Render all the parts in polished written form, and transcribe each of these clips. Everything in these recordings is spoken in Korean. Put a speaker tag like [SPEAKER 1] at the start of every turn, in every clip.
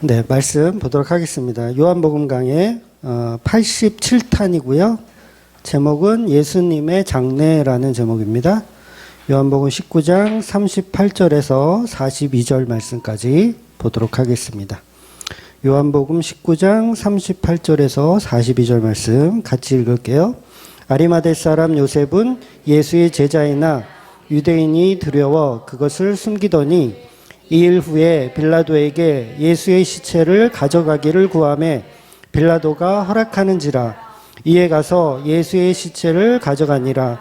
[SPEAKER 1] 네, 말씀 보도록 하겠습니다. 요한복음 강의 87탄이고요. 제목은 예수님의 장례라는 제목입니다. 요한복음 19장 38절에서 42절 말씀까지 보도록 하겠습니다. 요한복음 19장 38절에서 42절 말씀 같이 읽을게요. 아리마대 사람 요셉은 예수의 제자이나 유대인이 두려워 그것을 숨기더니 2일 후에 빌라도에게 예수의 시체를 가져가기를 구하매 빌라도가 허락하는지라. 이에 가서 예수의 시체를 가져가니라.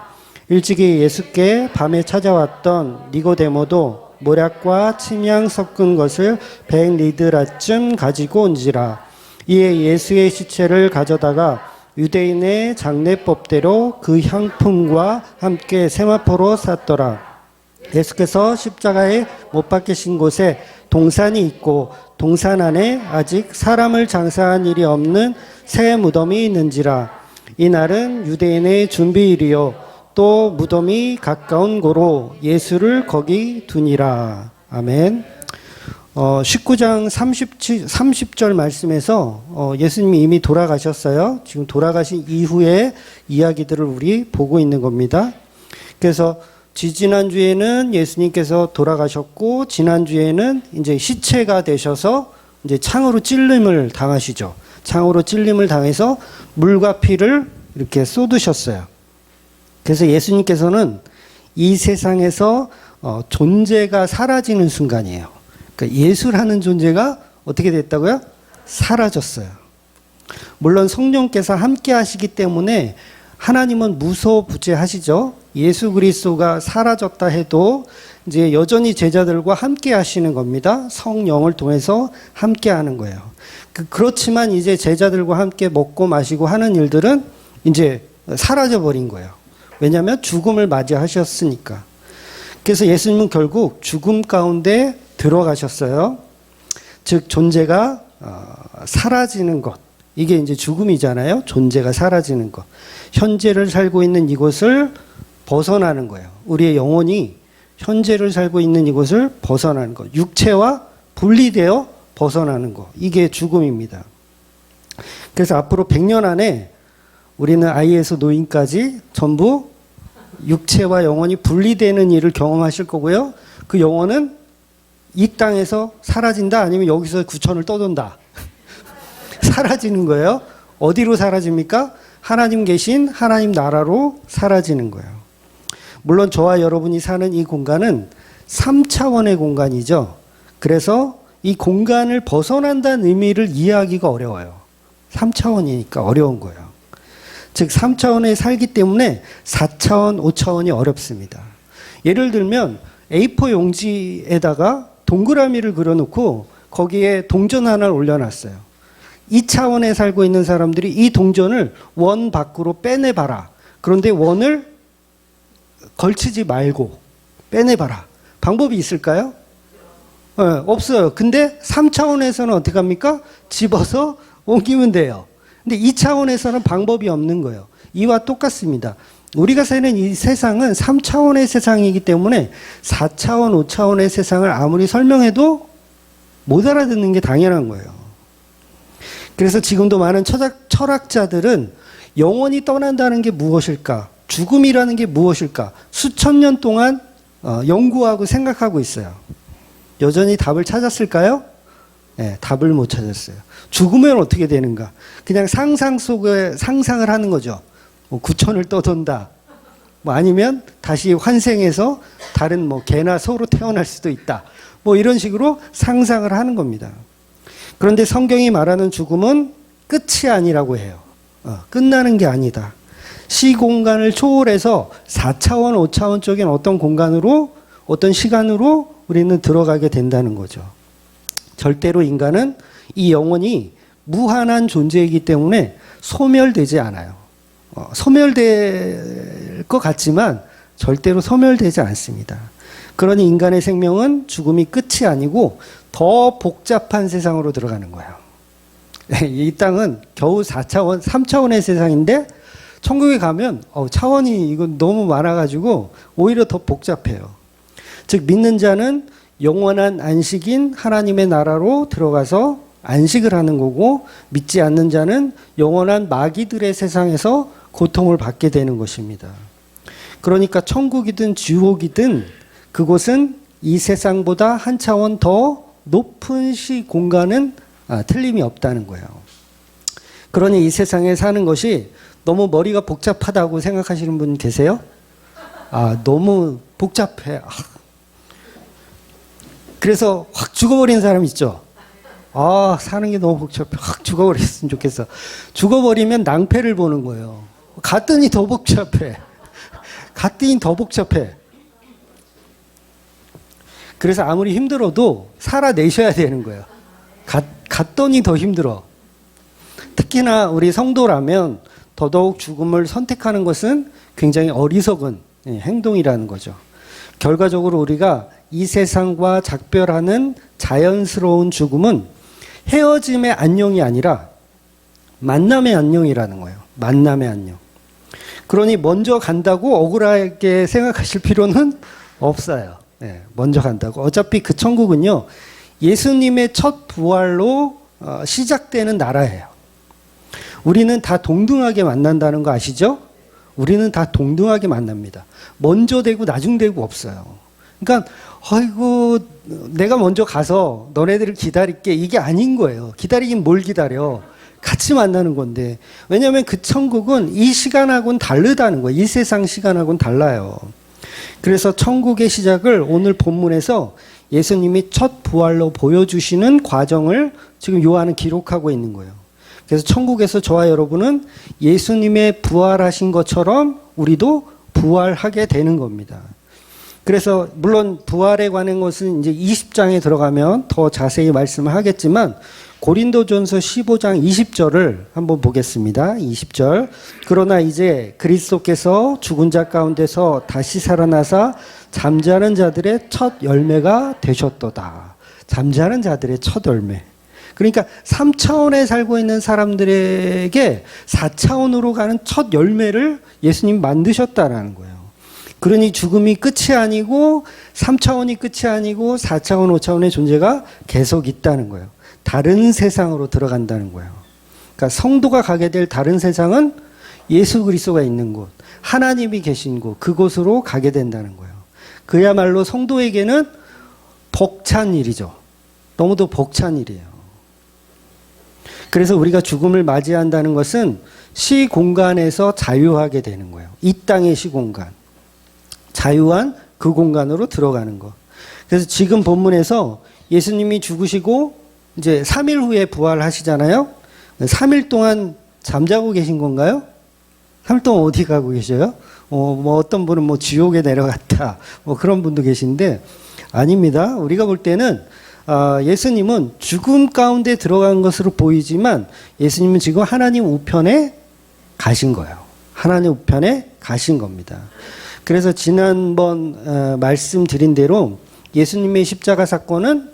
[SPEAKER 1] 일찍이 예수께 밤에 찾아왔던 니고데모도 모략과 침향 섞은 것을 100리드라쯤 가지고 온지라. 이에 예수의 시체를 가져다가 유대인의 장례법대로 그 향품과 함께 세마포로 쌌더라. 예수께서 십자가에 못 박히신 곳에 동산이 있고 동산 안에 아직 사람을 장사한 일이 없는 새 무덤이 있는지라. 이날은 유대인의 준비일이요 또 무덤이 가까운 고로 예수를 거기 두니라. 아멘. 19장 30절 말씀에서 예수님이 이미 돌아가셨어요. 지금 돌아가신 이후의 이야기들을 우리 보고 있는 겁니다. 그래서 지지난주에는 예수님께서 돌아가셨고, 지난주에는 이제 시체가 되셔서 이제 창으로 찔림을 당하시죠. 창으로 찔림을 당해서 물과 피를 이렇게 쏟으셨어요. 그래서 예수님께서는 이 세상에서 존재가 사라지는 순간이에요. 그러니까 예수라는 존재가 어떻게 됐다고요? 사라졌어요. 물론 성령께서 함께 하시기 때문에 하나님은 무소부재하시죠. 예수 그리스도가 사라졌다 해도 이제 여전히 제자들과 함께 하시는 겁니다. 성령을 통해서 함께 하는 거예요. 그렇지만 이제 제자들과 함께 먹고 마시고 하는 일들은 이제 사라져 버린 거예요. 왜냐하면 죽음을 맞이하셨으니까. 그래서 예수님은 결국 죽음 가운데 들어가셨어요. 즉 존재가 사라지는 것. 이게 이제 죽음이잖아요. 존재가 사라지는 것. 현재를 살고 있는 이곳을 벗어나는 거예요. 우리의 영혼이 현재를 살고 있는 이곳을 벗어나는 것. 육체와 분리되어 벗어나는 것. 이게 죽음입니다. 그래서 앞으로 100년 안에 우리는 아이에서 노인까지 전부 육체와 영혼이 분리되는 일을 경험하실 거고요. 그 영혼은 이 땅에서 사라진다 아니면 여기서 구천을 떠돈다. 사라지는 거예요. 어디로 사라집니까? 하나님 계신 하나님 나라로 사라지는 거예요. 물론 저와 여러분이 사는 이 공간은 3차원의 공간이죠. 그래서 이 공간을 벗어난다는 의미를 이해하기가 어려워요. 3차원이니까 어려운 거예요. 즉 3차원에 살기 때문에 4차원, 5차원이 어렵습니다. 예를 들면 A4 용지에다가 동그라미를 그려놓고 거기에 동전 하나를 올려놨어요. 2차원에 살고 있는 사람들이 이 동전을 원 밖으로 빼내봐라. 그런데 원을 걸치지 말고 빼내봐라. 방법이 있을까요? 없어요. 근데 3차원에서는 어떻게 합니까? 집어서 옮기면 돼요. 근데 2차원에서는 방법이 없는 거예요. 이와 똑같습니다. 우리가 사는 이 세상은 3차원의 세상이기 때문에 4차원, 5차원의 세상을 아무리 설명해도 못 알아듣는 게 당연한 거예요. 그래서 지금도 많은 철학자들은 영혼이 떠난다는 게 무엇일까? 죽음이라는 게 무엇일까? 수천 년 동안 연구하고 생각하고 있어요. 여전히 답을 찾았을까요? 네, 답을 못 찾았어요. 죽으면 어떻게 되는가? 그냥 상상 속에 상상을 하는 거죠. 뭐 구천을 떠돈다. 뭐 아니면 다시 환생해서 다른 뭐 개나 소로 태어날 수도 있다. 뭐 이런 식으로 상상을 하는 겁니다. 그런데 성경이 말하는 죽음은 끝이 아니라고 해요. 끝나는 게 아니다. 시공간을 초월해서 4차원, 5차원 쪽인 어떤 공간으로, 어떤 시간으로 우리는 들어가게 된다는 거죠. 절대로 인간은 이 영혼이 무한한 존재이기 때문에 소멸되지 않아요. 소멸될 것 같지만 절대로 소멸되지 않습니다. 그러니 인간의 생명은 죽음이 끝이 아니고 더 복잡한 세상으로 들어가는 거예요. 이 땅은 겨우 4차원, 3차원의 세상인데 천국에 가면 차원이 이건 너무 많아가지고 오히려 더 복잡해요. 즉 믿는 자는 영원한 안식인 하나님의 나라로 들어가서 안식을 하는 거고, 믿지 않는 자는 영원한 마귀들의 세상에서 고통을 받게 되는 것입니다. 그러니까 천국이든 지옥이든 그곳은 이 세상보다 한 차원 더 높은 공간은 틀림이 없다는 거예요. 그러니 이 세상에 사는 것이 너무 머리가 복잡하다고 생각하시는 분 계세요? 너무 복잡해. 그래서 확 죽어버린 사람 있죠? 사는 게 너무 복잡해. 확 죽어버렸으면 좋겠어. 죽어버리면 낭패를 보는 거예요. 갔더니 더 복잡해. 갔더니 더 복잡해. 그래서 아무리 힘들어도 살아내셔야 되는 거예요. 갔더니 더 힘들어. 특히나 우리 성도라면 더더욱 죽음을 선택하는 것은 굉장히 어리석은 행동이라는 거죠. 결과적으로 우리가 이 세상과 작별하는 자연스러운 죽음은 헤어짐의 안녕이 아니라 만남의 안녕이라는 거예요. 만남의 안녕. 그러니 먼저 간다고 억울하게 생각하실 필요는 없어요. 먼저 간다고. 어차피 그 천국은요, 예수님의 첫 부활로 시작되는 나라예요. 우리는 다 동등하게 만난다는 거 아시죠? 우리는 다 동등하게 만납니다. 먼저 되고 나중 되고 없어요. 그러니까 아이고 내가 먼저 가서 너네들을 기다릴게, 이게 아닌 거예요. 기다리긴 뭘 기다려. 같이 만나는 건데. 왜냐하면 그 천국은 이 시간하고는 다르다는 거예요. 이 세상 시간하고는 달라요. 그래서 천국의 시작을 오늘 본문에서 예수님이 첫 부활로 보여주시는 과정을 지금 요한은 기록하고 있는 거예요. 그래서 천국에서 저와 여러분은 예수님의 부활하신 것처럼 우리도 부활하게 되는 겁니다. 그래서 물론 부활에 관한 것은 이제 20장에 들어가면 더 자세히 말씀을 하겠지만, 고린도전서 15장 20절을 한번 보겠습니다. 20절. 그러나 이제 그리스도께서 죽은 자 가운데서 다시 살아나사 잠자는 자들의 첫 열매가 되셨도다. 잠자는 자들의 첫 열매. 그러니까 3차원에 살고 있는 사람들에게 4차원으로 가는 첫 열매를 예수님 만드셨다라는 거예요. 그러니 죽음이 끝이 아니고 3차원이 끝이 아니고 4차원, 5차원의 존재가 계속 있다는 거예요. 다른 세상으로 들어간다는 거예요. 그러니까 성도가 가게 될 다른 세상은 예수 그리스도가 있는 곳, 하나님이 계신 곳, 그곳으로 가게 된다는 거예요. 그야말로 성도에게는 벅찬 일이죠. 너무도 벅찬 일이에요. 그래서 우리가 죽음을 맞이한다는 것은 시공간에서 자유하게 되는 거예요. 이 땅의 시공간. 자유한 그 공간으로 들어가는 것. 그래서 지금 본문에서 예수님이 죽으시고 이제 3일 후에 부활하시잖아요. 3일 동안 잠자고 계신 건가요? 3일 동안 어디 가고 계셔요? 뭐 어떤 분은 뭐 지옥에 내려갔다. 뭐 그런 분도 계신데 아닙니다. 우리가 볼 때는 예수님은 죽음 가운데 들어간 것으로 보이지만 예수님은 지금 하나님 우편에 가신 거예요. 하나님 우편에 가신 겁니다. 그래서 지난번 말씀드린 대로 예수님의 십자가 사건은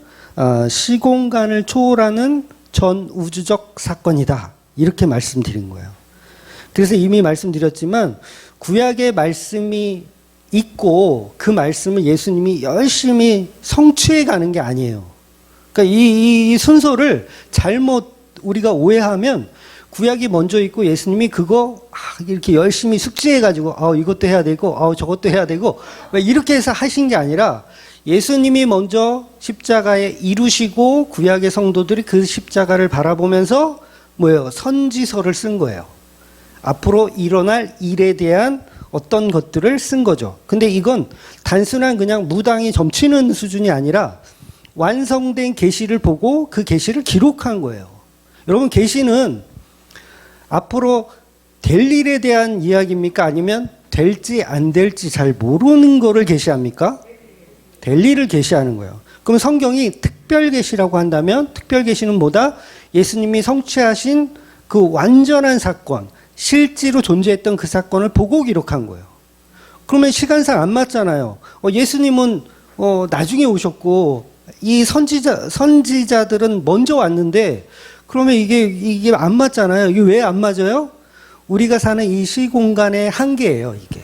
[SPEAKER 1] 시공간을 초월하는 전 우주적 사건이다. 이렇게 말씀드린 거예요. 그래서 이미 말씀드렸지만 구약의 말씀이 있고 그 말씀을 예수님이 열심히 성취해 가는 게 아니에요. 그러니까 이 순서를 잘못 우리가 오해하면 구약이 먼저 있고 예수님이 그거 이렇게 열심히 숙지해가지고 이것도 해야 되고 저것도 해야 되고 이렇게 해서 하신 게 아니라 예수님이 먼저 십자가에 이루시고 구약의 성도들이 그 십자가를 바라보면서 선지서를 쓴 거예요. 앞으로 일어날 일에 대한 어떤 것들을 쓴 거죠. 근데 이건 단순한 그냥 무당이 점치는 수준이 아니라 완성된 계시를 보고 그 계시를 기록한 거예요. 여러분, 계시는 앞으로 될 일에 대한 이야기입니까? 아니면 될지 안 될지 잘 모르는 거를 계시합니까? 될 일을 계시하는 거예요. 그럼 성경이 특별 계시라고 한다면 특별 계시는 뭐다? 예수님이 성취하신 그 완전한 사건, 실제로 존재했던 그 사건을 보고 기록한 거예요. 그러면 시간상 안 맞잖아요. 예수님은 나중에 오셨고 이 선지자들은 먼저 왔는데 그러면 이게 안 맞잖아요. 이게 왜 안 맞아요? 우리가 사는 이 시공간의 한계예요, 이게.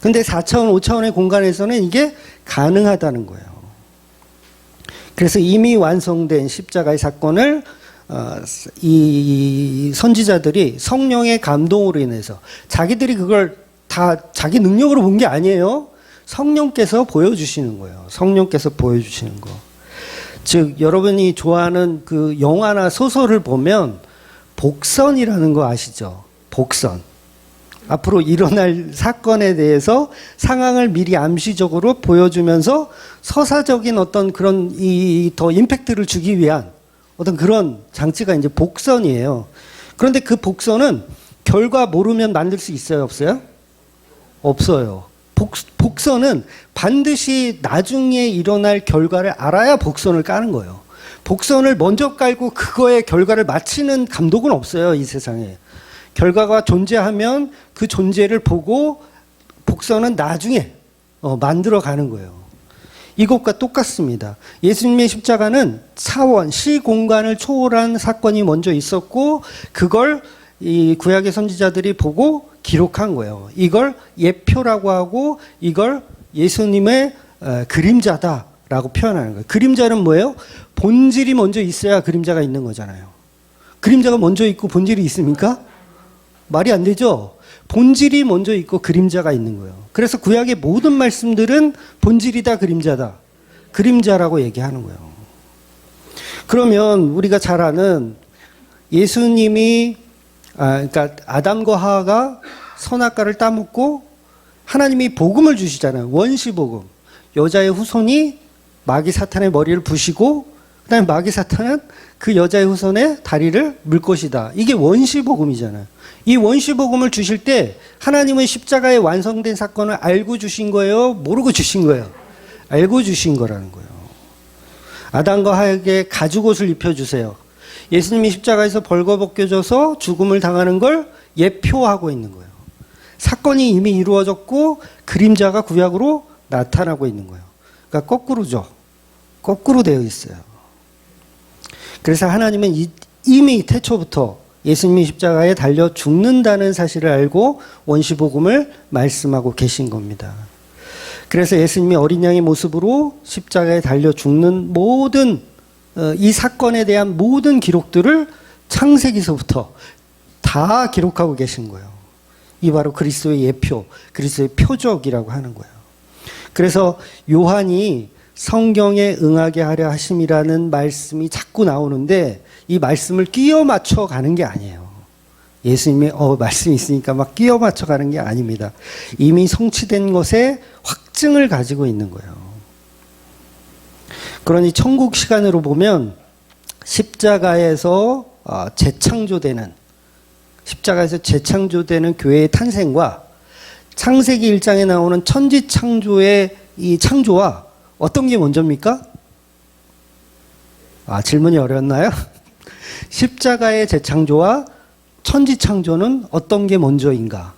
[SPEAKER 1] 근데 4차원, 5차원의 공간에서는 이게 가능하다는 거예요. 그래서 이미 완성된 십자가의 사건을 이 선지자들이 성령의 감동으로 인해서 자기들이 그걸 다 자기 능력으로 본 게 아니에요. 성령께서 보여주시는 거예요. 성령께서 보여주시는 거. 즉 여러분이 좋아하는 그 영화나 소설을 보면 복선이라는 거 아시죠? 복선. 앞으로 일어날 사건에 대해서 상황을 미리 암시적으로 보여주면서 서사적인 어떤 그런 더 임팩트를 주기 위한 어떤 그런 장치가 이제 복선이에요. 그런데 그 복선은 결과 모르면 만들 수 있어요? 없어요? 없어요. 복선은 반드시 나중에 일어날 결과를 알아야 복선을 까는 거예요. 복선을 먼저 깔고 그거의 결과를 맞히는 감독은 없어요, 이 세상에. 결과가 존재하면 그 존재를 보고 복선은 나중에 만들어 가는 거예요. 이것과 똑같습니다. 예수님의 십자가는 차원, 시공간을 초월한 사건이 먼저 있었고 그걸 이 구약의 선지자들이 보고 기록한 거예요. 이걸 예표라고 하고 이걸 예수님의 그림자다라고 표현하는 거예요. 그림자는 뭐예요? 본질이 먼저 있어야 그림자가 있는 거잖아요. 그림자가 먼저 있고 본질이 있습니까? 말이 안 되죠? 본질이 먼저 있고 그림자가 있는 거예요. 그래서 구약의 모든 말씀들은 본질이다, 그림자다. 그림자라고 얘기하는 거예요. 그러면 우리가 잘 아는 예수님이 그러니까 아담과 하와가 선악과를 따먹고 하나님이 복음을 주시잖아요. 원시복음. 여자의 후손이 마귀 사탄의 머리를 부시고 그다음에 마귀 사탄은 그 여자의 후손의 다리를 물 것이다. 이게 원시복음이잖아요. 이 원시복음을 주실 때 하나님은 십자가에 완성된 사건을 알고 주신 거예요? 모르고 주신 거예요? 알고 주신 거라는 거예요. 아담과 하와에게 가죽옷을 입혀주세요. 예수님이 십자가에서 벌거벗겨져서 죽음을 당하는 걸 예표하고 있는 거예요. 사건이 이미 이루어졌고 그림자가 구약으로 나타나고 있는 거예요. 그러니까 거꾸로죠. 거꾸로 되어 있어요. 그래서 하나님은 이미 태초부터 예수님이 십자가에 달려 죽는다는 사실을 알고 원시복음을 말씀하고 계신 겁니다. 그래서 예수님이 어린 양의 모습으로 십자가에 달려 죽는 모든 이 사건에 대한 모든 기록들을 창세기서부터 다 기록하고 계신 거예요. 이 바로 그리스도의 예표, 그리스도의 표적이라고 하는 거예요. 그래서 요한이 성경에 응하게 하려 하심이라는 말씀이 자꾸 나오는데 이 말씀을 끼워 맞춰 가는 게 아니에요. 예수님이 말씀이 있으니까 막 끼워 맞춰 가는 게 아닙니다. 이미 성취된 것에 확증을 가지고 있는 거예요. 그러니 천국 시간으로 보면 십자가에서 재창조되는 교회의 탄생과 창세기 1장에 나오는 천지창조의 이 창조와 어떤 게 먼저입니까? 질문이 어려웠나요? 십자가의 재창조와 천지창조는 어떤 게 먼저인가?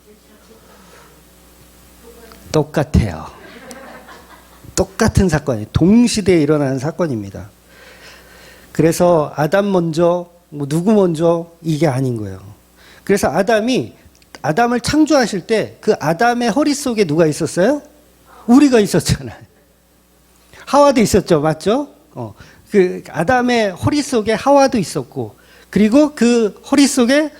[SPEAKER 1] 똑같아요. 똑같은 사건이에요. 동시대에 일어나는 사건입니다. 그래서 아담 먼저, 누구 먼저 이게 아닌 거예요. 그래서 아담을 창조하실 때 그 아담의 허리 속에 누가 있었어요? 우리가 있었잖아요. 하와도 있었죠. 맞죠? 그 아담의 허리 속에 하와도 있었고 그리고 그 허리 속에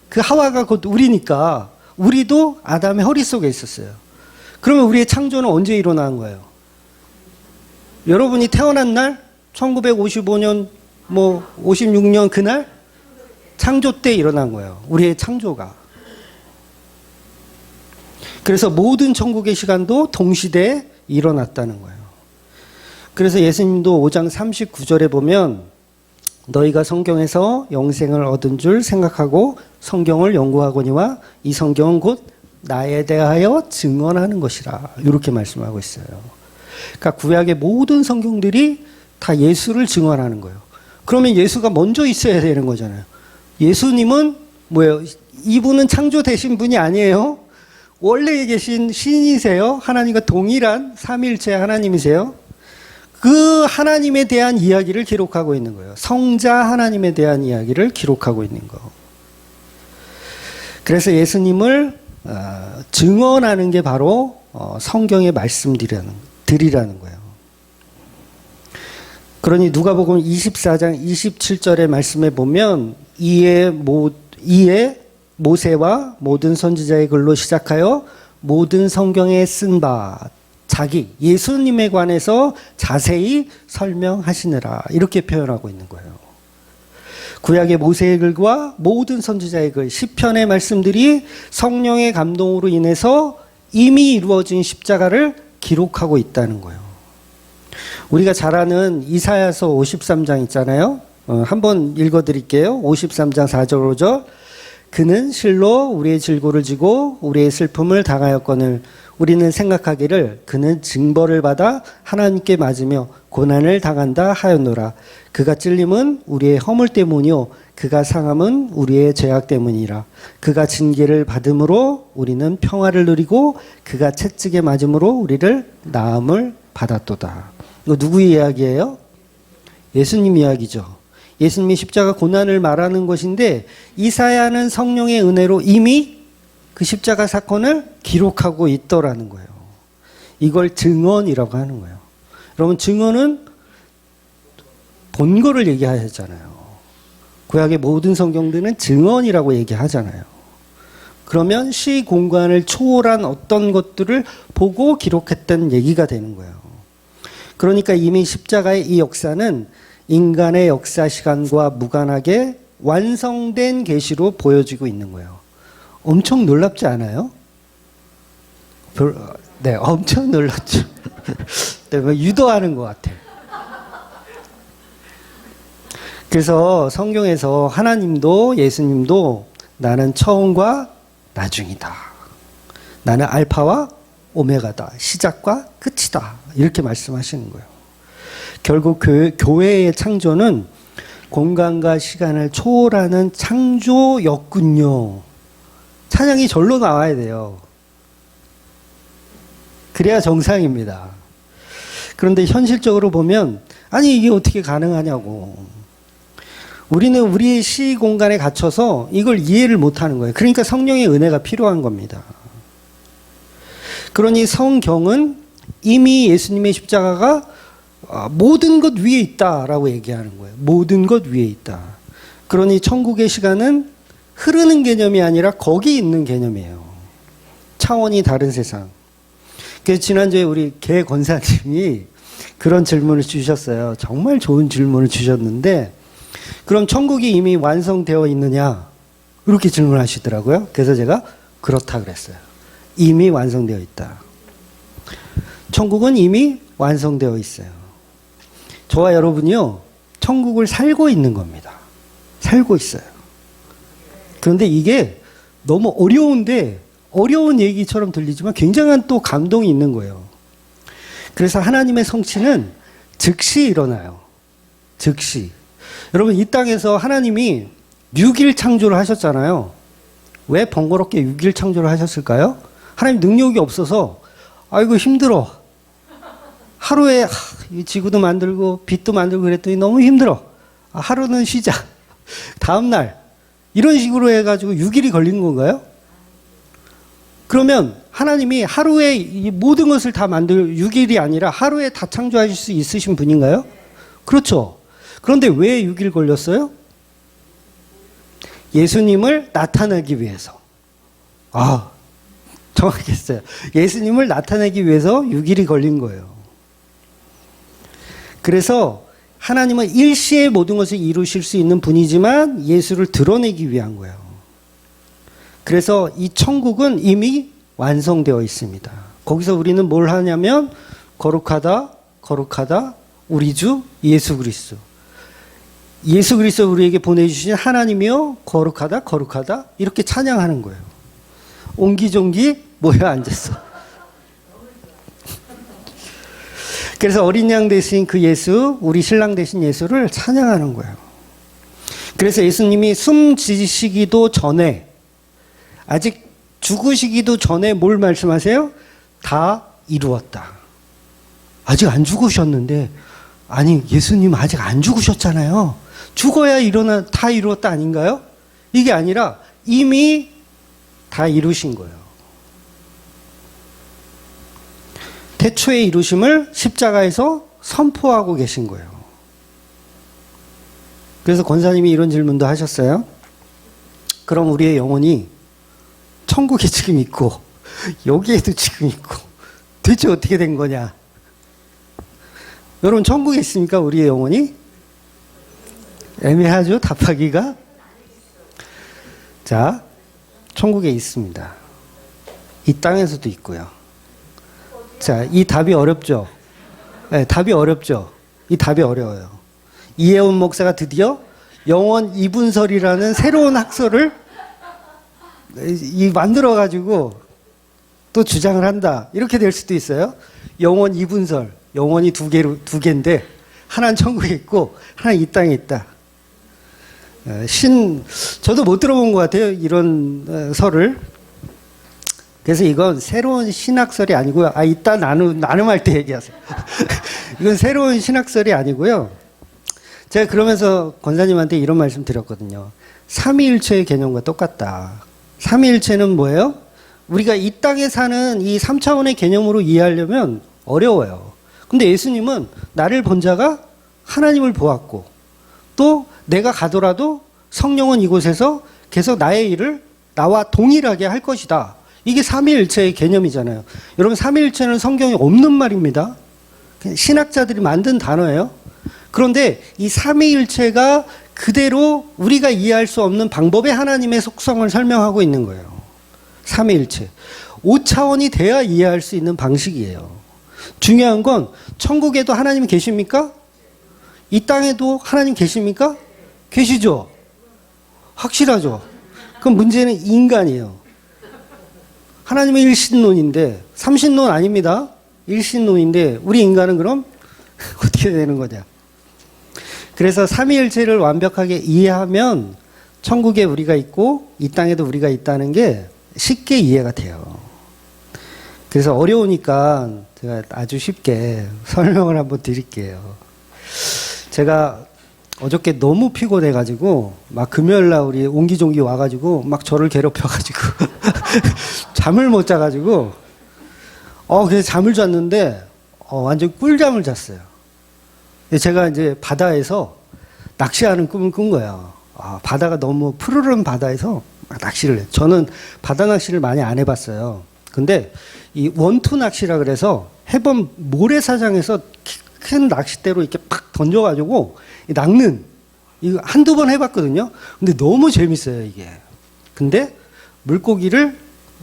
[SPEAKER 1] 그 하와가 곧 우리니까 우리도 아담의 허리 속에 있었어요. 그러면 우리의 창조는 언제 일어난 거예요? 여러분이 태어난 날 1955년 56년 그날 창조 때 일어난 거예요. 우리의 창조가. 그래서 모든 천국의 시간도 동시대에 일어났다는 거예요. 그래서 예수님도 5장 39절에 보면 너희가 성경에서 영생을 얻은 줄 생각하고 성경을 연구하거니와 이 성경은 곧 나에 대하여 증언하는 것이라 이렇게 말씀하고 있어요. 그러니까 구약의 모든 성경들이 다 예수를 증언하는 거예요. 그러면 예수가 먼저 있어야 되는 거잖아요. 예수님은 뭐예요? 이분은 창조되신 분이 아니에요. 원래 계신 신이세요. 하나님과 동일한 삼위일체 하나님이세요. 그 하나님에 대한 이야기를 기록하고 있는 거예요. 성자 하나님에 대한 이야기를 기록하고 있는 거. 그래서 예수님을 증언하는 게 바로 성경의 말씀들이라는 거예요. 그러니 누가복음 24장 27절의 말씀에 보면 이에 모세와 모든 선지자의 글로 시작하여 모든 성경에 쓴 바 자기 예수님에 관해서 자세히 설명하시느라 이렇게 표현하고 있는 거예요. 구약의 모세의 글과 모든 선지자의 글, 시편의 말씀들이 성령의 감동으로 인해서 이미 이루어진 십자가를 기록하고 있다는 거예요. 우리가 잘 아는 이사야서 53장 있잖아요. 한번 읽어드릴게요. 53장 4절 5절. 그는 실로 우리의 질고를 지고 우리의 슬픔을 당하였거늘 우리는 생각하기를 그는 징벌을 받아 하나님께 맞으며 고난을 당한다 하였노라. 그가 찔림은 우리의 허물 때문이요 그가 상함은 우리의 죄악 때문이라. 그가 징계를 받음으로 우리는 평화를 누리고 그가 채찍에 맞음으로 우리를 나음을 받았도다. 이거 누구 이야기예요? 예수님 이야기죠. 예수님이 십자가 고난을 말하는 것인데 이사야는 성령의 은혜로 이미 그 십자가 사건을 기록하고 있더라는 거예요. 이걸 증언이라고 하는 거예요. 여러분 증언은 본 거를 얘기하잖아요. 구약의 모든 성경들은 증언이라고 얘기하잖아요. 그러면 시 공간을 초월한 어떤 것들을 보고 기록했던 얘기가 되는 거예요. 그러니까 이미 십자가의 이 역사는 인간의 역사 시간과 무관하게 완성된 계시로 보여지고 있는 거예요. 엄청 놀랍지 않아요? 네, 엄청 놀랍죠. 네, 유도하는 것 같아요. 그래서 성경에서 하나님도 예수님도 나는 처음과 나중이다. 나는 알파와 오메가다. 시작과 끝이다. 이렇게 말씀하시는 거예요. 결국 교회의 창조는 공간과 시간을 초월하는 창조였군요. 찬양이 절로 나와야 돼요. 그래야 정상입니다. 그런데 현실적으로 보면 아니 이게 어떻게 가능하냐고. 우리는 우리의 시 공간에 갇혀서 이걸 이해를 못하는 거예요. 그러니까 성령의 은혜가 필요한 겁니다. 그러니 성경은 이미 예수님의 십자가가 모든 것 위에 있다라고 얘기하는 거예요. 모든 것 위에 있다. 그러니 천국의 시간은 흐르는 개념이 아니라 거기 있는 개념이에요. 차원이 다른 세상. 그래서 지난주에 우리 개 권사님이 그런 질문을 주셨어요. 정말 좋은 질문을 주셨는데 그럼 천국이 이미 완성되어 있느냐? 이렇게 질문하시더라고요. 그래서 제가 그렇다 그랬어요. 이미 완성되어 있다. 천국은 이미 완성되어 있어요. 저와 여러분이요, 천국을 살고 있는 겁니다. 살고 있어요. 그런데 이게 너무 어려운데, 어려운 얘기처럼 들리지만 굉장한 또 감동이 있는 거예요. 그래서 하나님의 성취는 즉시 일어나요. 즉시. 여러분, 이 땅에서 하나님이 6일 창조를 하셨잖아요. 왜 번거롭게 6일 창조를 하셨을까요? 하나님 능력이 없어서, 아이고, 힘들어. 하루에 이 지구도 만들고 빛도 만들고 그랬더니 너무 힘들어. 하루는 쉬자. 다음날 이런 식으로 해가지고 6일이 걸린 건가요? 그러면 하나님이 하루에 이 모든 것을 다 6일이 아니라 하루에 다 창조하실 수 있으신 분인가요? 그렇죠. 그런데 왜 6일 걸렸어요? 예수님을 나타내기 위해서. 정확했어요. 예수님을 나타내기 위해서 6일이 걸린 거예요. 그래서 하나님은 일시에 모든 것을 이루실 수 있는 분이지만 예수를 드러내기 위한 거예요. 그래서 이 천국은 이미 완성되어 있습니다. 거기서 우리는 뭘 하냐면 거룩하다, 거룩하다, 우리 주 예수 그리스도. 예수 그리스도 우리에게 보내주신 하나님이요, 거룩하다, 거룩하다 이렇게 찬양하는 거예요. 옹기종기 모여 앉았어. 그래서 어린 양 대신 그 예수, 우리 신랑 대신 예수를 찬양하는 거예요. 그래서 예수님이 숨지시기도 전에, 아직 죽으시기도 전에 뭘 말씀하세요? 다 이루었다. 아직 안 죽으셨는데, 아니 예수님 아직 안 죽으셨잖아요. 죽어야 다 이루었다 아닌가요? 이게 아니라 이미 다 이루신 거예요. 태초의 이루심을 십자가에서 선포하고 계신 거예요. 그래서 권사님이 이런 질문도 하셨어요. 그럼 우리의 영혼이 천국에 지금 있고 여기에도 지금 있고 대체 어떻게 된 거냐? 여러분 천국에 있습니까? 우리의 영혼이? 애매하죠? 답하기가? 자, 천국에 있습니다. 이 땅에서도 있고요. 자, 이 답이 어렵죠? 네, 답이 어렵죠? 이 답이 어려워요. 이혜원 목사가 드디어 영원 이분설이라는 새로운 학설을 만들어가지고 또 주장을 한다. 이렇게 될 수도 있어요. 영원 이분설. 영원이 두 개인데, 하나는 천국에 있고, 하나는 이 땅에 있다. 저도 못 들어본 것 같아요. 이런 설을. 그래서 이건 새로운 신학설이 아니고요. 이따 나눔할 때 얘기하세요. 이건 새로운 신학설이 아니고요. 제가 그러면서 권사님한테 이런 말씀 드렸거든요. 삼위일체의 개념과 똑같다. 삼위일체는 뭐예요? 우리가 이 땅에 사는 이 3차원의 개념으로 이해하려면 어려워요. 근데 예수님은 나를 본 자가 하나님을 보았고, 또 내가 가더라도 성령은 이곳에서 계속 나의 일을 나와 동일하게 할 것이다. 이게 삼위일체의 개념이잖아요. 여러분, 삼위일체는 성경에 없는 말입니다. 신학자들이 만든 단어예요. 그런데 이 삼위일체가 그대로 우리가 이해할 수 없는 방법의 하나님의 속성을 설명하고 있는 거예요. 삼위일체. 5차원이 돼야 이해할 수 있는 방식이에요. 중요한 건 천국에도 하나님이 계십니까? 이 땅에도 하나님 계십니까? 계시죠? 확실하죠? 그럼 문제는 인간이에요. 하나님은 일신론인데, 삼신론 아닙니다. 일신론인데 우리 인간은 그럼 어떻게 되는 거냐? 그래서 삼위일체를 완벽하게 이해하면 천국에 우리가 있고 이 땅에도 우리가 있다는 게 쉽게 이해가 돼요. 그래서 어려우니까 제가 아주 쉽게 설명을 한번 드릴게요. 제가 어저께 너무 피곤해가지고 막 금요일날 우리 옹기종기 와가지고 막 저를 괴롭혀가지고 잠을 못 자가지고 그래서 잠을 잤는데 완전 꿀잠을 잤어요. 제가 이제 바다에서 낚시하는 꿈을 꾼 거예요. 바다가 너무 푸르른 바다에서 막 낚시를 해요. 저는 바다 낚시를 많이 안 해봤어요. 근데 이 원투 낚시라 그래서 해본 모래사장에서 큰 낚싯대로 이렇게 팍 던져가지고 낚는, 이거 한두 번 해봤거든요. 근데 너무 재밌어요, 이게. 근데 물고기를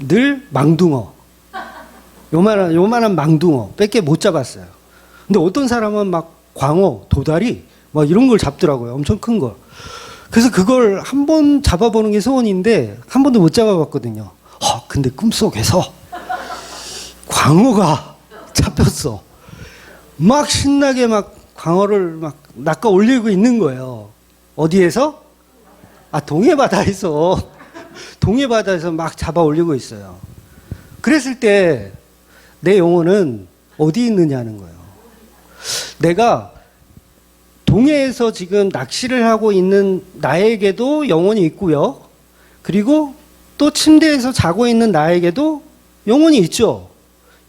[SPEAKER 1] 늘 망둥어, 요만한 망둥어 밖에 못 잡았어요. 근데 어떤 사람은 막 광어, 도다리 막 이런 걸 잡더라고요. 엄청 큰 걸. 그래서 그걸 한 번 잡아보는 게 소원인데 한 번도 못 잡아봤거든요. 근데 꿈속에서 광어가 잡혔어. 막 신나게 막 광어를 막 낚아 올리고 있는 거예요. 어디에서? 동해바다에서. 동해바다에서 막 잡아 올리고 있어요. 그랬을 때 내 영혼은 어디 있느냐는 거예요. 내가 동해에서 지금 낚시를 하고 있는 나에게도 영혼이 있고요. 그리고 또 침대에서 자고 있는 나에게도 영혼이 있죠.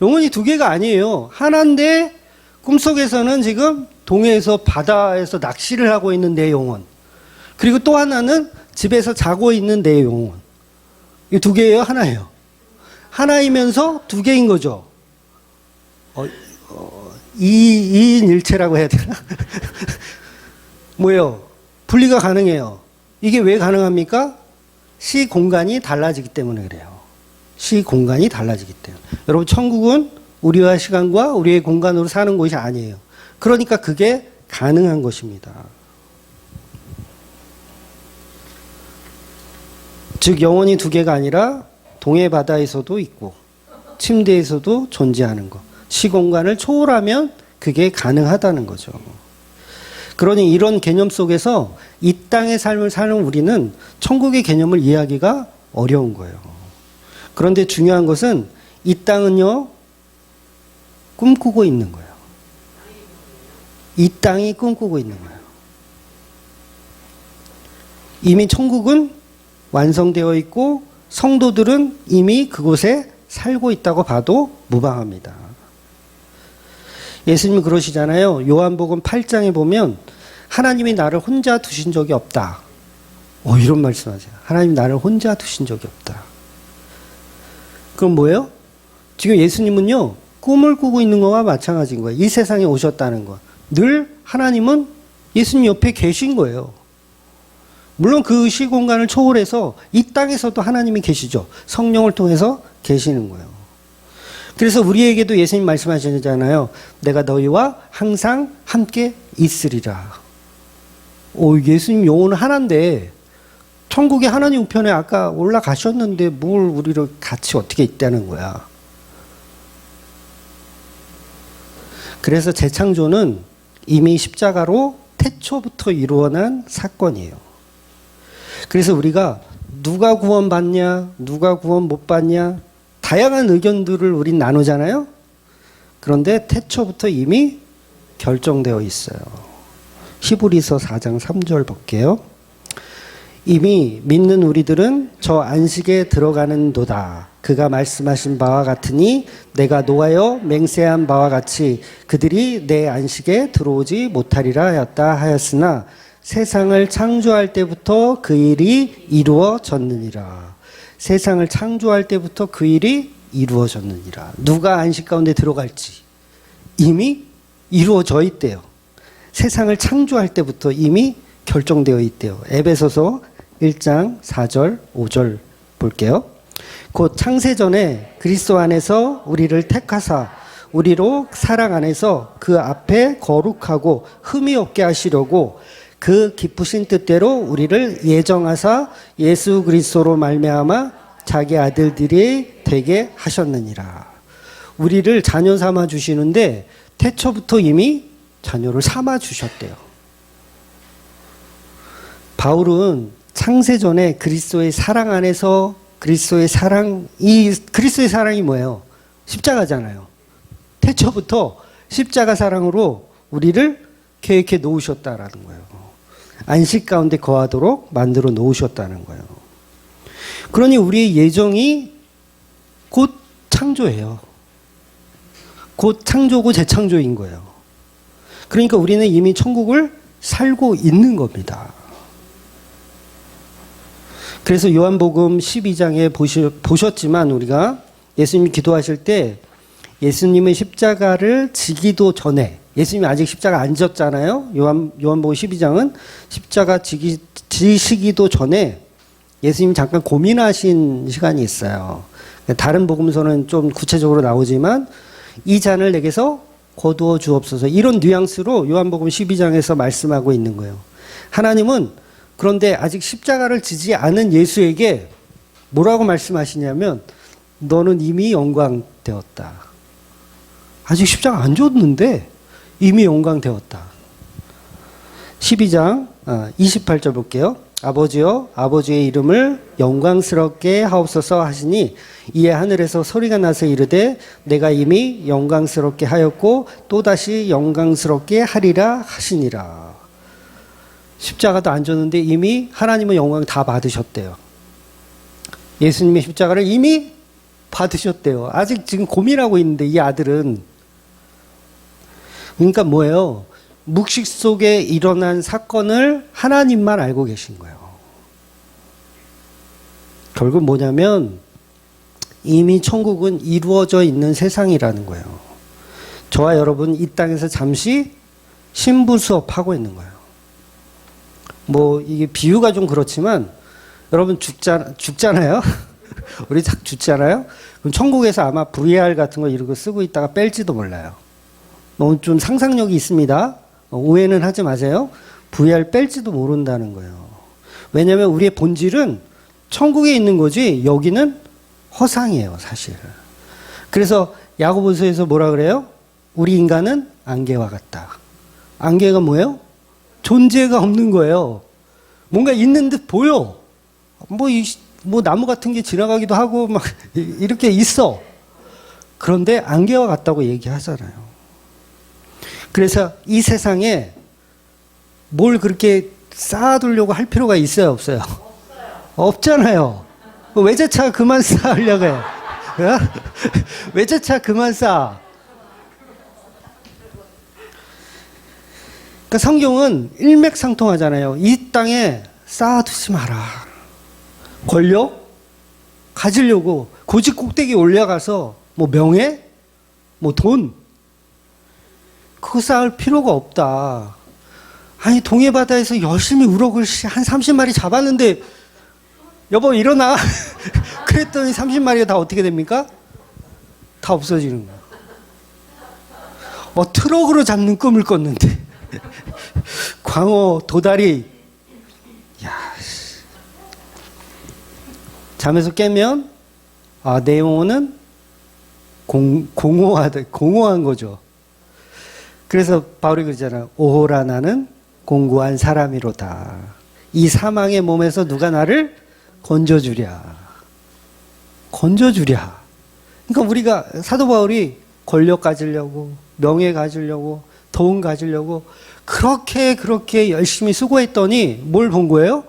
[SPEAKER 1] 영혼이 두 개가 아니에요. 하나인데 꿈속에서는 지금 동해에서 바다에서 낚시를 하고 있는 내 영혼. 그리고 또 하나는 집에서 자고 있는 내 영혼. 이 두 개예요? 하나예요? 하나이면서 두 개인 거죠. 이인일체라고 해야 되나? 뭐예요? 분리가 가능해요. 이게 왜 가능합니까? 시 공간이 달라지기 때문에 그래요. 시 공간이 달라지기 때문에. 여러분, 천국은 우리와 시간과 우리의 공간으로 사는 곳이 아니에요. 그러니까 그게 가능한 것입니다. 즉 영혼이 두 개가 아니라 동해 바다에서도 있고 침대에서도 존재하는 것. 시공간을 초월하면 그게 가능하다는 거죠. 그러니 이런 개념 속에서 이 땅의 삶을 사는 우리는 천국의 개념을 이해하기가 어려운 거예요. 그런데 중요한 것은 이 땅은요, 꿈꾸고 있는 거예요. 이 땅이 꿈꾸고 있는 거예요. 이미 천국은 완성되어 있고 성도들은 이미 그곳에 살고 있다고 봐도 무방합니다. 예수님이 그러시잖아요. 요한복음 8장에 보면 하나님이 나를 혼자 두신 적이 없다. 이런 말씀하세요. 하나님 나를 혼자 두신 적이 없다. 그럼 뭐예요? 지금 예수님은요, 꿈을 꾸고 있는 거와 마찬가지인 거예요. 이 세상에 오셨다는 거. 늘 하나님은 예수님 옆에 계신 거예요. 물론 그 시공간을 초월해서 이 땅에서도 하나님이 계시죠. 성령을 통해서 계시는 거예요. 그래서 우리에게도 예수님 말씀하시잖아요. 내가 너희와 항상 함께 있으리라. 예수님 영혼은 하나인데 천국에 하나님 우편에 아까 올라가셨는데 뭘 우리를 같이 어떻게 있다는 거야. 그래서 재창조는 이미 십자가로 태초부터 이루어난 사건이에요. 그래서 우리가 누가 구원받냐, 누가 구원 못 받냐, 다양한 의견들을 우린 나누잖아요. 그런데 태초부터 이미 결정되어 있어요. 히브리서 4장 3절 볼게요. 이미 믿는 우리들은 저 안식에 들어가는도다. 그가 말씀하신 바와 같으니 내가 노하여 맹세한 바와 같이 그들이 내 안식에 들어오지 못하리라 하였으나 세상을 창조할 때부터 그 일이 이루어졌느니라. 세상을 창조할 때부터 그 일이 이루어졌느니라. 누가 안식 가운데 들어갈지 이미 이루어져 있대요. 세상을 창조할 때부터 이미 결정되어 있대요. 에베소서 1장 4절 5절 볼게요. 곧 창세전에 그리스도 안에서 우리를 택하사 우리로 사랑 안에서 그 앞에 거룩하고 흠이 없게 하시려고 그 기쁘신 뜻대로 우리를 예정하사 예수 그리스도로 말미암아 자기 아들들이 되게 하셨느니라. 우리를 자녀 삼아 주시는데 태초부터 이미 자녀를 삼아 주셨대요. 바울은 창세전에 그리스도의 사랑 안에서 그리스도의 사랑이 뭐예요? 십자가잖아요. 태초부터 십자가 사랑으로 우리를 계획해 놓으셨다라는 거예요. 안식 가운데 거하도록 만들어 놓으셨다는 거예요. 그러니 우리의 예정이 곧 창조예요. 곧 창조고 재창조인 거예요. 그러니까 우리는 이미 천국을 살고 있는 겁니다. 그래서 요한복음 12장에 보셨지만 우리가 예수님이 기도하실 때 예수님의 십자가를 지기도 전에, 예수님이 아직 십자가 안 졌잖아요. 요한복음 12장은 십자가 지시기도 전에 예수님이 잠깐 고민하신 시간이 있어요. 다른 복음서는 좀 구체적으로 나오지만 이 잔을 내게서 거두어 주옵소서, 이런 뉘앙스로 요한복음 12장에서 말씀하고 있는 거예요. 하나님은 그런데 아직 십자가를 지지 않은 예수에게 뭐라고 말씀하시냐면 너는 이미 영광되었다. 아직 십자가 안 줬는데 이미 영광되었다. 12장 28절 볼게요. 아버지여 아버지의 이름을 영광스럽게 하옵소서 하시니 이에 하늘에서 소리가 나서 이르되 내가 이미 영광스럽게 하였고 또다시 영광스럽게 하리라 하시니라. 십자가도 안 줬는데 이미 하나님은 영광 다 받으셨대요. 예수님의 십자가를 이미 받으셨대요. 아직 지금 고민하고 있는데 이 아들은. 그러니까 뭐예요? 묵식 속에 일어난 사건을 하나님만 알고 계신 거예요. 결국 뭐냐면 이미 천국은 이루어져 있는 세상이라는 거예요. 저와 여러분 이 땅에서 잠시 신부 수업하고 있는 거예요. 뭐 이게 비유가 좀 그렇지만 여러분 죽잖아요. 우리 딱 죽잖아요. 그럼 천국에서 아마 VR 같은 거 이런 거 쓰고 있다가 뺄지도 몰라요. 너무 좀 상상력이 있습니다. 오해는 하지 마세요. VR 뺄지도 모른다는 거예요. 왜냐하면 우리의 본질은 천국에 있는 거지 여기는 허상이에요, 사실. 그래서 야고보서에서 뭐라 그래요? 우리 인간은 안개와 같다. 안개가 뭐예요? 존재가 없는 거예요. 뭔가 있는 듯 보여. 뭐 나무 같은 게 지나가기도 하고 막 이렇게 있어. 그런데 안개와 같다고 얘기하잖아요. 그래서 이 세상에 뭘 그렇게 쌓아두려고 할 필요가 있어요, 없어요? 없잖아요. 외제차 그만 쌓으려고 해. 외제차 그만 쌓아. 그러니까 그러니까 성경은 일맥상통하잖아요. 이 땅에 쌓아두지 마라. 권력 가지려고 고집 꼭대기 올라가서 뭐 명예, 뭐 돈, 그거 쌓을 필요가 없다. 아니 동해 바다에서 열심히 우럭을 한 30마리 잡았는데 여보 일어나. 그랬더니 30마리가 다 어떻게 됩니까? 다 없어지는 거야. 트럭으로 잡는 꿈을 꿨는데 광어, 도다리, 야, 잠에서 깨면 내 영혼은 공허한 거죠. 그래서 바울이 그러잖아요. 오호라 나는 공고한 사람이로다. 이 사망의 몸에서 누가 나를 건져주랴. 그러니까 우리가 사도 바울이 권력 가지려고, 명예 가지려고, 돈 가지려고 그렇게 열심히 수고했더니 뭘 본 거예요?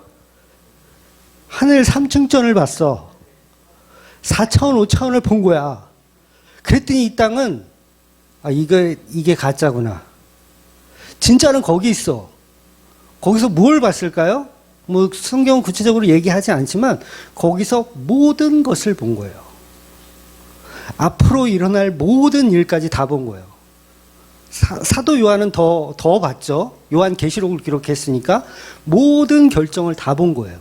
[SPEAKER 1] 하늘 3층전을 봤어. 4차원, 5차원을 본 거야. 그랬더니 이 땅은 이게 가짜구나. 진짜는 거기 있어. 거기서 뭘 봤을까요? 뭐 성경은 구체적으로 얘기하지 않지만 거기서 모든 것을 본 거예요. 앞으로 일어날 모든 일까지 다 본 거예요. 사도 요한은 더 봤죠. 요한 계시록을 기록했으니까 모든 결정을 다 본 거예요.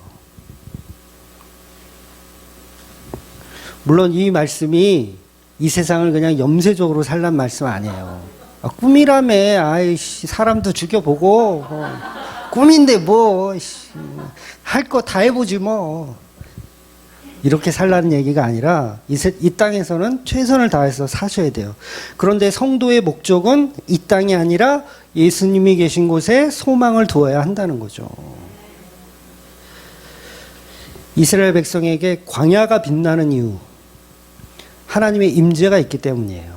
[SPEAKER 1] 물론 이 말씀이 이 세상을 그냥 염세적으로 살란 말씀 아니에요. 꿈이라며, 사람도 죽여보고, 꿈인데 할 거 다 해보지 뭐. 이렇게 살라는 얘기가 아니라 이 땅에서는 최선을 다해서 사셔야 돼요. 그런데 성도의 목적은 이 땅이 아니라 예수님이 계신 곳에 소망을 두어야 한다는 거죠. 이스라엘 백성에게 광야가 빛나는 이유, 하나님의 임재가 있기 때문이에요.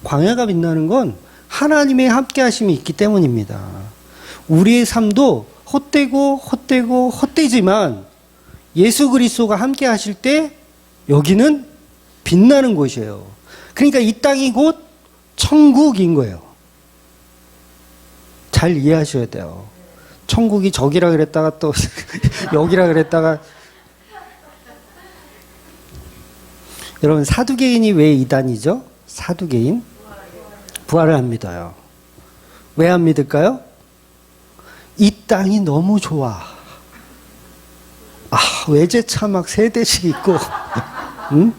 [SPEAKER 1] 광야가 빛나는 건 하나님의 함께 하심이 있기 때문입니다. 우리의 삶도 헛되지만 예수 그리스도가 함께 하실 때 여기는 빛나는 곳이에요. 그러니까 이 땅이 곧 천국인 거예요. 잘 이해하셔야 돼요. 천국이 저기라 그랬다가 또 여기라 그랬다가. 여러분, 사두개인이 왜 이단이죠? 사두개인? 부활을 안 믿어요. 왜 안 믿을까요? 이 땅이 너무 좋아. 외제차 막 3대씩 있고, 응?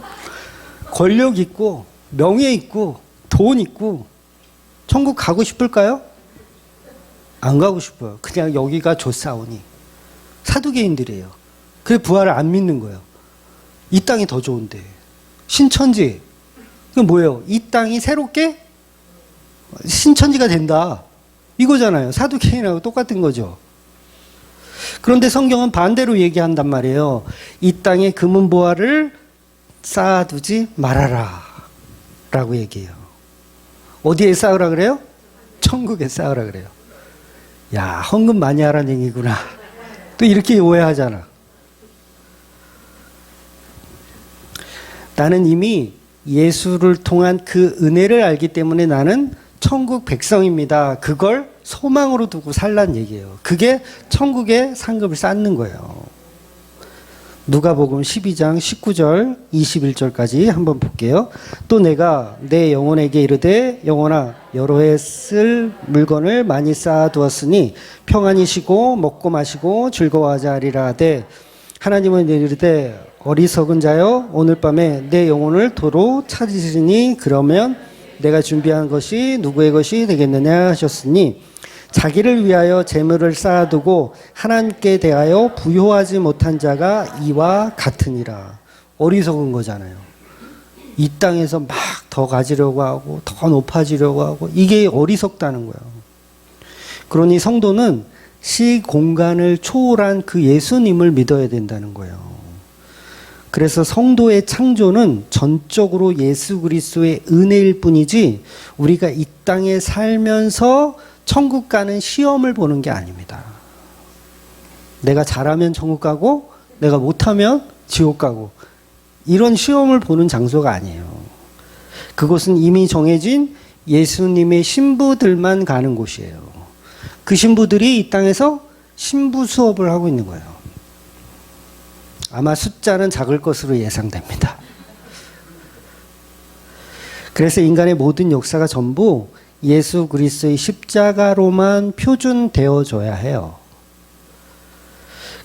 [SPEAKER 1] 권력 있고, 명예 있고, 돈 있고, 천국 가고 싶을까요? 안 가고 싶어요. 그냥 여기가 좋사오니. 사두개인들이에요. 그래 부활을 안 믿는 거예요. 이 땅이 더 좋은데. 신천지. 그게 뭐예요? 이 땅이 새롭게 신천지가 된다. 이거잖아요. 사두개인하고 똑같은 거죠. 그런데 성경은 반대로 얘기한단 말이에요. 이 땅에 금은보화를 쌓아두지 말아라 라고 얘기해요. 어디에 쌓으라 그래요? 천국에 쌓으라 그래요. 야, 헌금 많이 하라는 얘기구나. 또 이렇게 오해하잖아. 나는 이미 예수를 통한 그 은혜를 알기 때문에 나는 천국 백성입니다. 그걸 소망으로 두고 살란 얘기예요. 그게 천국의 상급을 쌓는 거예요. 누가복음 12장 19절 21절까지 한번 볼게요. 또 내가 내 영혼에게 이르되 영혼아 여러 해 쓸 물건을 많이 쌓아두었으니 평안히 쉬고 먹고 마시고 즐거워하자 하리라 하되 하나님은 이르되 어리석은 자여 오늘 밤에 내 영혼을 도로 찾으시니 그러면 내가 준비한 것이 누구의 것이 되겠느냐 하셨으니 자기를 위하여 재물을 쌓아두고 하나님께 대하여 부요하지 못한 자가 이와 같으니라. 어리석은 거잖아요. 이 땅에서 막 더 가지려고 하고 더 높아지려고 하고 이게 어리석다는 거예요. 그러니 성도는 시공간을 초월한 그 예수님을 믿어야 된다는 거예요. 그래서 성도의 창조는 전적으로 예수 그리스도의 은혜일 뿐이지 우리가 이 땅에 살면서 천국 가는 시험을 보는 게 아닙니다. 내가 잘하면 천국 가고 내가 못하면 지옥 가고 이런 시험을 보는 장소가 아니에요. 그곳은 이미 정해진 예수님의 신부들만 가는 곳이에요. 그 신부들이 이 땅에서 신부 수업을 하고 있는 거예요. 아마 숫자는 작을 것으로 예상됩니다. 그래서 인간의 모든 역사가 전부 예수 그리스도의 십자가로만 표준되어져야 해요.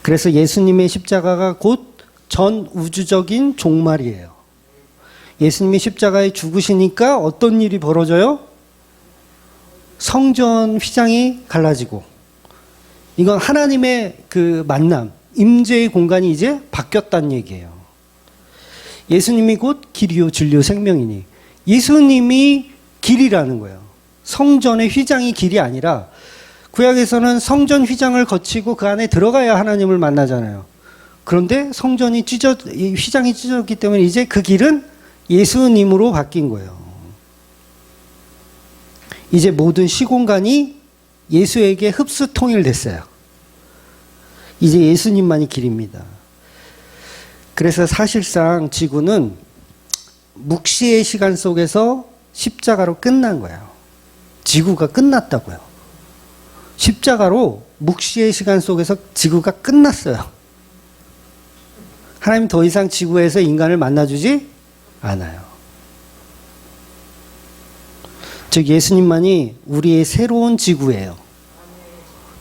[SPEAKER 1] 그래서 예수님의 십자가가 곧 전 우주적인 종말이에요. 예수님이 십자가에 죽으시니까 어떤 일이 벌어져요? 성전 휘장이 갈라지고, 이건 하나님의 그 만남, 임재의 공간이 이제 바뀌었다는 얘기예요. 예수님이 곧 길이요 진리요 생명이니, 예수님이 길이라는 거예요. 성전의 휘장이 길이 아니라, 구약에서는 성전 휘장을 거치고 그 안에 들어가야 하나님을 만나잖아요. 그런데 성전이 휘장이 찢어졌기 때문에 이제 그 길은 예수님으로 바뀐 거예요. 이제 모든 시공간이 예수에게 흡수 통일됐어요. 이제 예수님만이 길입니다. 그래서 사실상 지구는 묵시의 시간 속에서 십자가로 끝난 거예요. 지구가 끝났다고요. 십자가로 묵시의 시간 속에서 지구가 끝났어요. 하나님 더 이상 지구에서 인간을 만나주지 않아요. 즉 예수님만이 우리의 새로운 지구예요.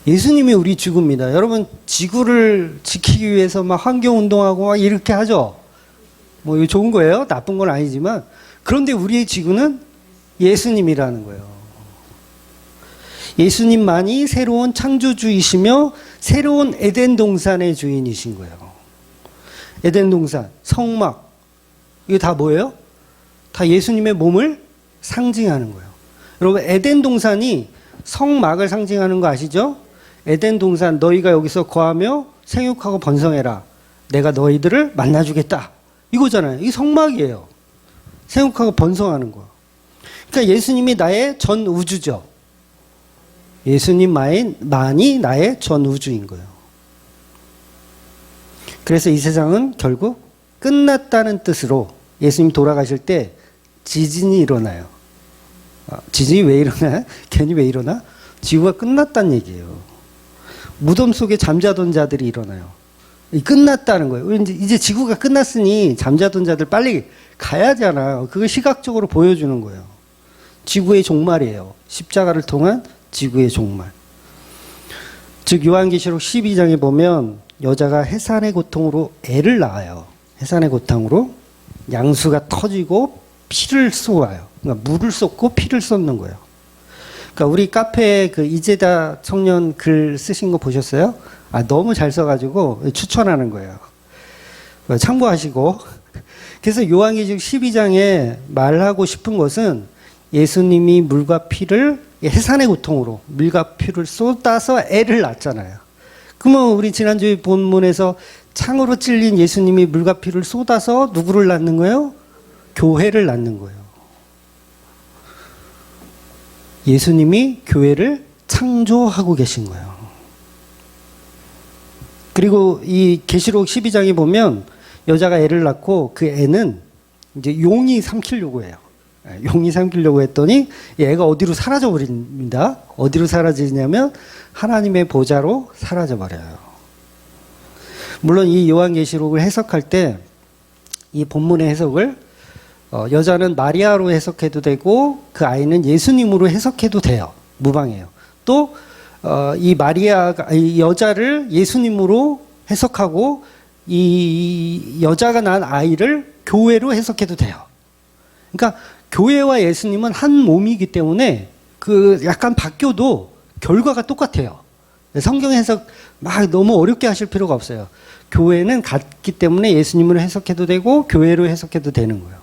[SPEAKER 1] 예수님이 우리 지구입니다. 여러분, 지구를 지키기 위해서 막 환경운동하고 막 이렇게 하죠. 뭐 이거 좋은 거예요? 나쁜 건 아니지만, 그런데 우리의 지구는 예수님이라는 거예요. 예수님만이 새로운 창조주이시며 새로운 에덴 동산의 주인이신 거예요. 에덴 동산, 성막, 이게 다 뭐예요? 다 예수님의 몸을 상징하는 거예요. 여러분, 에덴 동산이 성막을 상징하는 거 아시죠? 에덴 동산, 너희가 여기서 거하며 생육하고 번성해라. 내가 너희들을 만나주겠다. 이거잖아요. 이게 성막이에요. 생육하고 번성하는 거. 그러니까 예수님이 나의 전 우주죠. 예수님만이 나의 전 우주인 거예요. 그래서 이 세상은 결국 끝났다는 뜻으로 예수님 돌아가실 때 지진이 일어나요. 지진이 왜 일어나요? 괜히 왜 일어나? 지구가 끝났다는 얘기예요. 무덤 속에 잠자던 자들이 일어나요. 끝났다는 거예요. 이제 지구가 끝났으니 잠자던 자들 빨리 가야잖아요. 그걸 시각적으로 보여주는 거예요. 지구의 종말이에요. 십자가를 통한 지구의 종말. 즉 요한계시록 12장에 보면 여자가 해산의 고통으로 애를 낳아요. 해산의 고통으로 양수가 터지고 피를 쏟아요. 그러니까 물을 쏟고 피를 쏟는 거예요. 그러니까 우리 카페에 그 이재다 청년 글 쓰신 거 보셨어요? 너무 잘 써가지고 추천하는 거예요. 참고하시고. 그래서 요한계시록 12장에 말하고 싶은 것은 예수님이 물과 피를 해산의 고통으로 물과 피를 쏟아서 애를 낳았잖아요. 그러면 우리 지난주에 본문에서 창으로 찔린 예수님이 물과 피를 쏟아서 누구를 낳는 거예요? 교회를 낳는 거예요. 예수님이 교회를 창조하고 계신 거예요. 그리고 이 계시록 12장에 보면 여자가 애를 낳고 그 애는 이제 용이 삼키려고 해요. 용이 삼키려고 했더니 애가 어디로 사라져 버립니다. 어디로 사라지냐면 하나님의 보좌로 사라져 버려요. 물론 이 요한계시록을 해석할 때 이 본문의 해석을 여자는 마리아로 해석해도 되고 그 아이는 예수님으로 해석해도 돼요. 무방해요. 또 이 마리아가 이 여자를 예수님으로 해석하고 이 여자가 낳은 아이를 교회로 해석해도 돼요. 그러니까 교회와 예수님은 한 몸이기 때문에 그 약간 바뀌어도 결과가 똑같아요. 성경 해석 막 너무 어렵게 하실 필요가 없어요. 교회는 같기 때문에 예수님으로 해석해도 되고 교회로 해석해도 되는 거예요.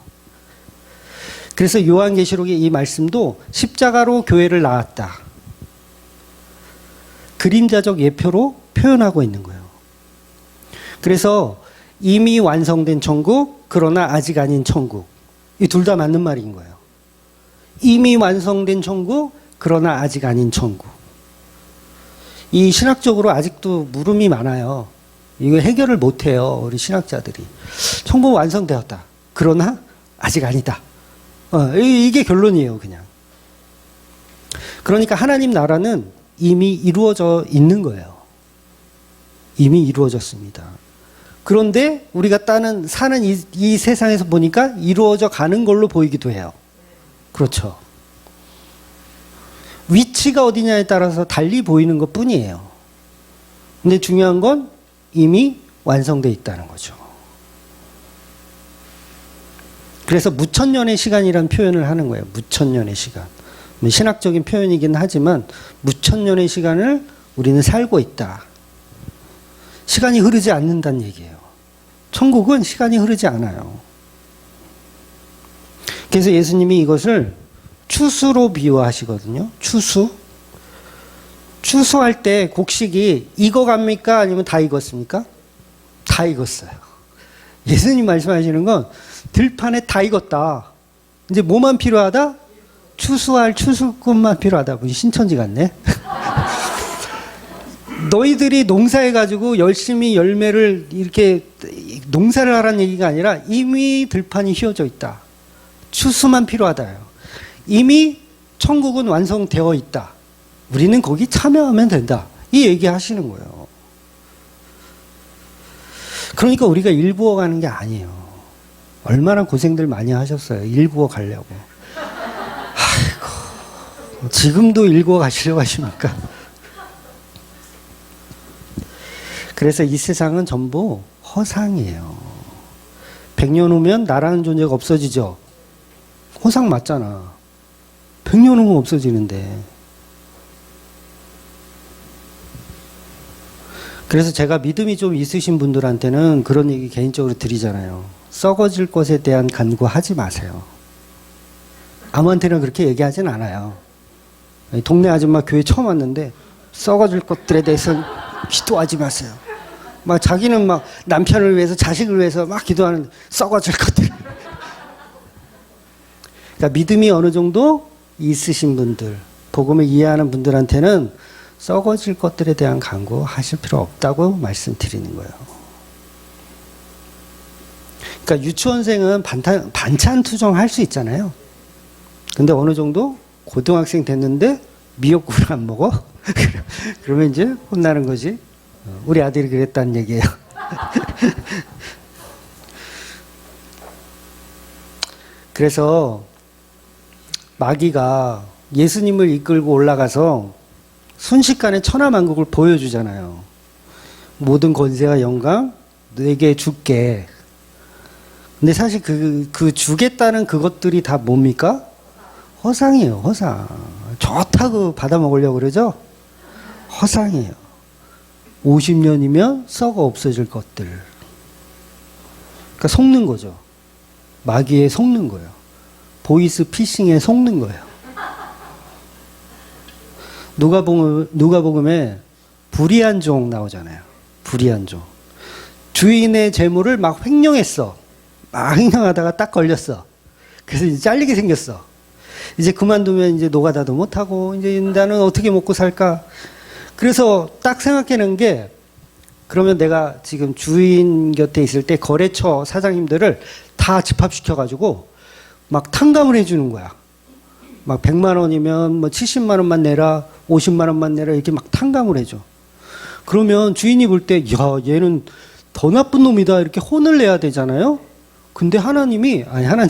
[SPEAKER 1] 그래서 요한계시록의 이 말씀도 십자가로 교회를 낳았다. 그림자적 예표로 표현하고 있는 거예요. 그래서 이미 완성된 천국, 그러나 아직 아닌 천국. 이 둘 다 맞는 말인 거예요. 이미 완성된 천국, 그러나 아직 아닌 천국. 이 신학적으로 아직도 물음이 많아요. 이거 해결을 못해요. 우리 신학자들이. 천국 완성되었다. 그러나 아직 아니다. 이게 결론이에요. 그냥. 그러니까 하나님 나라는 이미 이루어져 있는 거예요. 이미 이루어졌습니다. 그런데 우리가 사는 이 세상에서 보니까 이루어져 가는 걸로 보이기도 해요. 그렇죠. 위치가 어디냐에 따라서 달리 보이는 것 뿐이에요. 근데 중요한 건 이미 완성되어 있다는 거죠. 그래서 무천년의 시간이라는 표현을 하는 거예요. 무천년의 시간. 신학적인 표현이긴 하지만 무천년의 시간을 우리는 살고 있다. 시간이 흐르지 않는다는 얘기예요. 천국은 시간이 흐르지 않아요. 그래서 예수님이 이것을 추수로 비유하시거든요. 추수. 추수할 때 곡식이 익어갑니까? 아니면 다 익었습니까? 다 익었어요. 예수님 말씀하시는 건 들판에 다 익었다. 이제 뭐만 필요하다? 추수할 추수꾼만 필요하다. 신천지 같네. 너희들이 농사해가지고 열심히 열매를 이렇게 농사를 하라는 얘기가 아니라 이미 들판이 휘어져 있다. 추수만 필요하다요. 이미 천국은 완성되어 있다. 우리는 거기 참여하면 된다. 이 얘기 하시는 거예요. 그러니까 우리가 일부어 가는 게 아니에요. 얼마나 고생들 많이 하셨어요. 일부어 가려고. 아이고, 지금도 일부어 가시려고 하십니까? 그래서 이 세상은 전부 허상이에요. 100년 후면 나라는 존재가 없어지죠. 허상 맞잖아. 100년 후면 없어지는데. 그래서 제가 믿음이 좀 있으신 분들한테는 그런 얘기 개인적으로 드리잖아요. 썩어질 것에 대한 간구하지 마세요. 아무한테나 그렇게 얘기하진 않아요. 동네 아줌마 교회 처음 왔는데 썩어질 것들에 대해서는 기도하지 마세요. 막 자기는 막 남편을 위해서 자식을 위해서 막 기도하는 썩어질 것들. 그러니까 믿음이 어느 정도 있으신 분들, 복음을 이해하는 분들한테는 썩어질 것들에 대한 간구하실 필요 없다고 말씀드리는 거예요. 그러니까 유치원생은 반찬 투정할 수 있잖아요. 근데 어느 정도 고등학생 됐는데 미역국을 안 먹어? 그러면 이제 혼나는 거지. 우리 아들이 그랬다는 얘기예요. 그래서 마귀가 예수님을 이끌고 올라가서 순식간에 천하만국을 보여주잖아요. 모든 권세와 영광 내게 줄게. 근데 사실 그 주겠다는 그것들이 다 뭡니까? 허상이에요. 허상. 좋다고 받아먹으려고 그러죠? 허상이에요. 50년이면 썩어 없어질 것들. 그러니까 속는 거죠. 마귀에 속는 거예요. 보이스 피싱에 속는 거예요. 누가복음에 불의한 종 나오잖아요. 불의한 종. 주인의 재물을 막 횡령했어. 막 횡령하다가 딱 걸렸어. 그래서 이제 잘리게 생겼어. 이제 그만두면 이제 노가다도 못하고 이제 나는 어떻게 먹고 살까? 그래서 딱 생각해낸 게, 그러면 내가 지금 주인 곁에 있을 때 거래처 사장님들을 다 집합시켜가지고 막 탕감을 해주는 거야. 막 100만 원이면 뭐 70만 원만 내라, 50만 원만 내라, 이렇게 막 탕감을 해줘. 그러면 주인이 볼 때, 야, 얘는 더 나쁜 놈이다, 이렇게 혼을 내야 되잖아요? 근데 하나님이 아니라